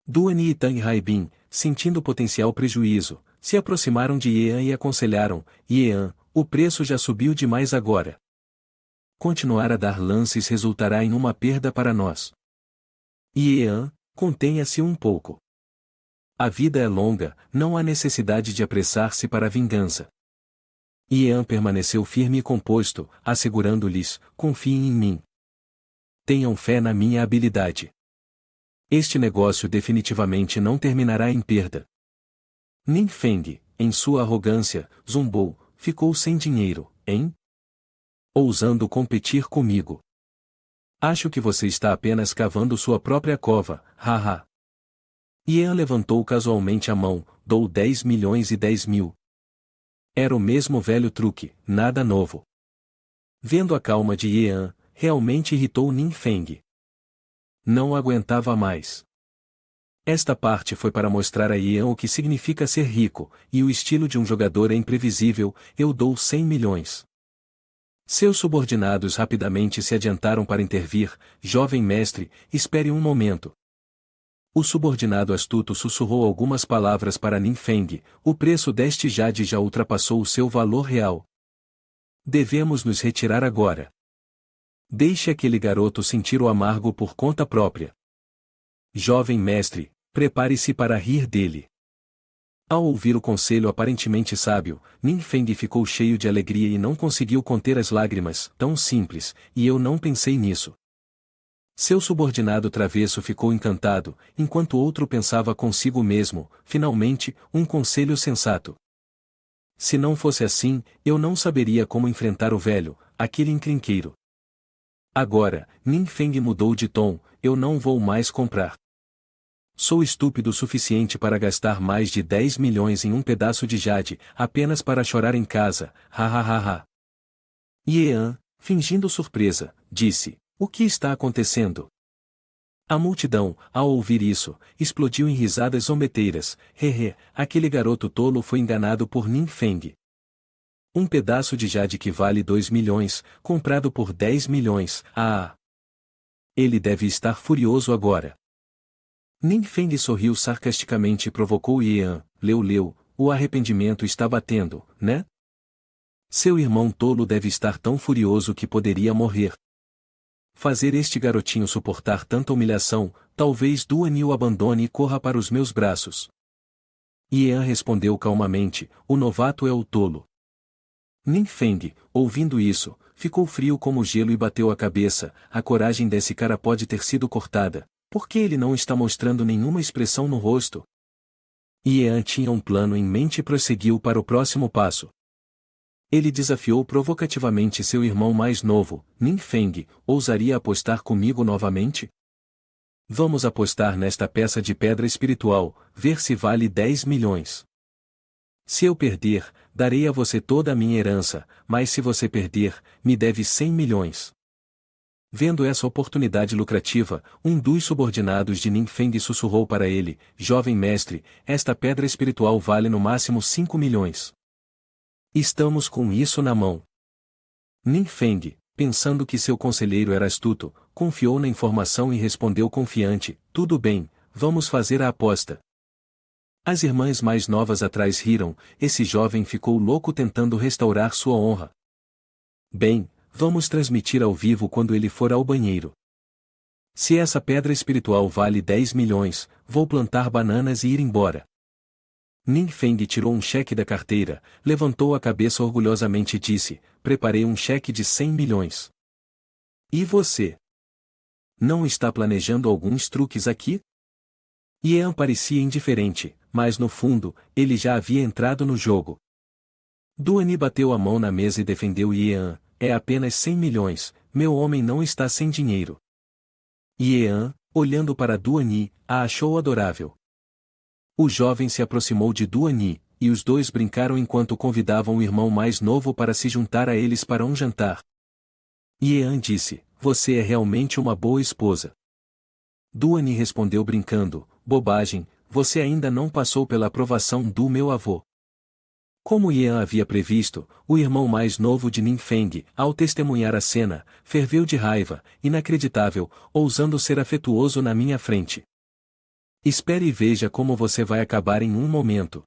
Duani e Tang Haibin, sentindo potencial prejuízo, se aproximaram de Ian e aconselharam, Ian, o preço já subiu demais agora. Continuar a dar lances resultará em uma perda para nós. Ian, contenha-se um pouco. A vida é longa, não há necessidade de apressar-se para a vingança. Yan permaneceu firme e composto, assegurando-lhes: confiem em mim. Tenham fé na minha habilidade. Este negócio definitivamente não terminará em perda. Ninfeng, em sua arrogância, zombou: ficou sem dinheiro, hein? Ousando competir comigo. Acho que você está apenas cavando sua própria cova, haha. Yan levantou casualmente a mão: dou 10 milhões e 10 mil. Era o mesmo velho truque, nada novo. Vendo a calma de Yan, realmente irritou Ninfeng. Não aguentava mais. Esta parte foi para mostrar a Yan o que significa ser rico, e o estilo de um jogador é imprevisível: eu dou 100 milhões. Seus subordinados rapidamente se adiantaram para intervir: jovem mestre, espere um momento. O subordinado astuto sussurrou algumas palavras para Ninfeng: o preço deste jade já ultrapassou o seu valor real. Devemos nos retirar agora. Deixe aquele garoto sentir o amargo por conta própria. Jovem mestre, prepare-se para rir dele. Ao ouvir o conselho aparentemente sábio, Ninfeng ficou cheio de alegria e não conseguiu conter as lágrimas. Tão simples, e eu não pensei nisso. Seu subordinado travesso ficou encantado, enquanto outro pensava consigo mesmo: finalmente, um conselho sensato. Se não fosse assim, eu não saberia como enfrentar o velho, aquele encrenqueiro. Agora, Ninfeng mudou de tom: eu não vou mais comprar. Sou estúpido o suficiente para gastar mais de 10 milhões em um pedaço de jade, apenas para chorar em casa, hahaha. Yan, fingindo surpresa, disse: o que está acontecendo? A multidão, ao ouvir isso, explodiu em risadas zombeteiras: hehe, aquele garoto tolo foi enganado por Ninfeng. Um pedaço de jade que vale 2 milhões, comprado por 10 milhões, ah! Ele deve estar furioso agora. Ninfeng sorriu sarcasticamente e provocou Yan: leu, o arrependimento está batendo, né? Seu irmão tolo deve estar tão furioso que poderia morrer. Fazer este garotinho suportar tanta humilhação, talvez Duan o abandone e corra para os meus braços. Yan respondeu calmamente: o novato é o tolo. Ninfeng, ouvindo isso, ficou frio como gelo e bateu a cabeça: a coragem desse cara pode ter sido cortada. Por que ele não está mostrando nenhuma expressão no rosto? Yan tinha um plano em mente e prosseguiu para o próximo passo. Ele desafiou provocativamente seu irmão mais novo: Ninfeng, ousaria apostar comigo novamente? Vamos apostar nesta peça de pedra espiritual, ver se vale 10 milhões. Se eu perder, darei a você toda a minha herança, mas se você perder, me deve 100 milhões. Vendo essa oportunidade lucrativa, um dos subordinados de Ninfeng sussurrou para ele: jovem mestre, esta pedra espiritual vale no máximo 5 milhões. Estamos com isso na mão. Ninfeng, pensando que seu conselheiro era astuto, confiou na informação e respondeu confiante: tudo bem, vamos fazer a aposta. As irmãs mais novas atrás riram: esse jovem ficou louco tentando restaurar sua honra. Bem, vamos transmitir ao vivo quando ele for ao banheiro. Se essa pedra espiritual vale 10 milhões, vou plantar bananas e ir embora. Ninfeng tirou um cheque da carteira, levantou a cabeça orgulhosamente e disse: preparei um cheque de 100 milhões. E você? Não está planejando alguns truques aqui? Yan parecia indiferente, mas no fundo, ele já havia entrado no jogo. Duan bateu a mão na mesa e defendeu Yan: é apenas 100 milhões, meu homem não está sem dinheiro. Yan, olhando para Duan, a achou adorável. O jovem se aproximou de Duan, e os dois brincaram enquanto convidavam o irmão mais novo para se juntar a eles para um jantar. Yan disse: você é realmente uma boa esposa. Duan respondeu brincando: bobagem, você ainda não passou pela aprovação do meu avô. Como Yan havia previsto, o irmão mais novo de Ninfeng, ao testemunhar a cena, ferveu de raiva: inacreditável, ousando ser afetuoso na minha frente. Espere e veja como você vai acabar em um momento.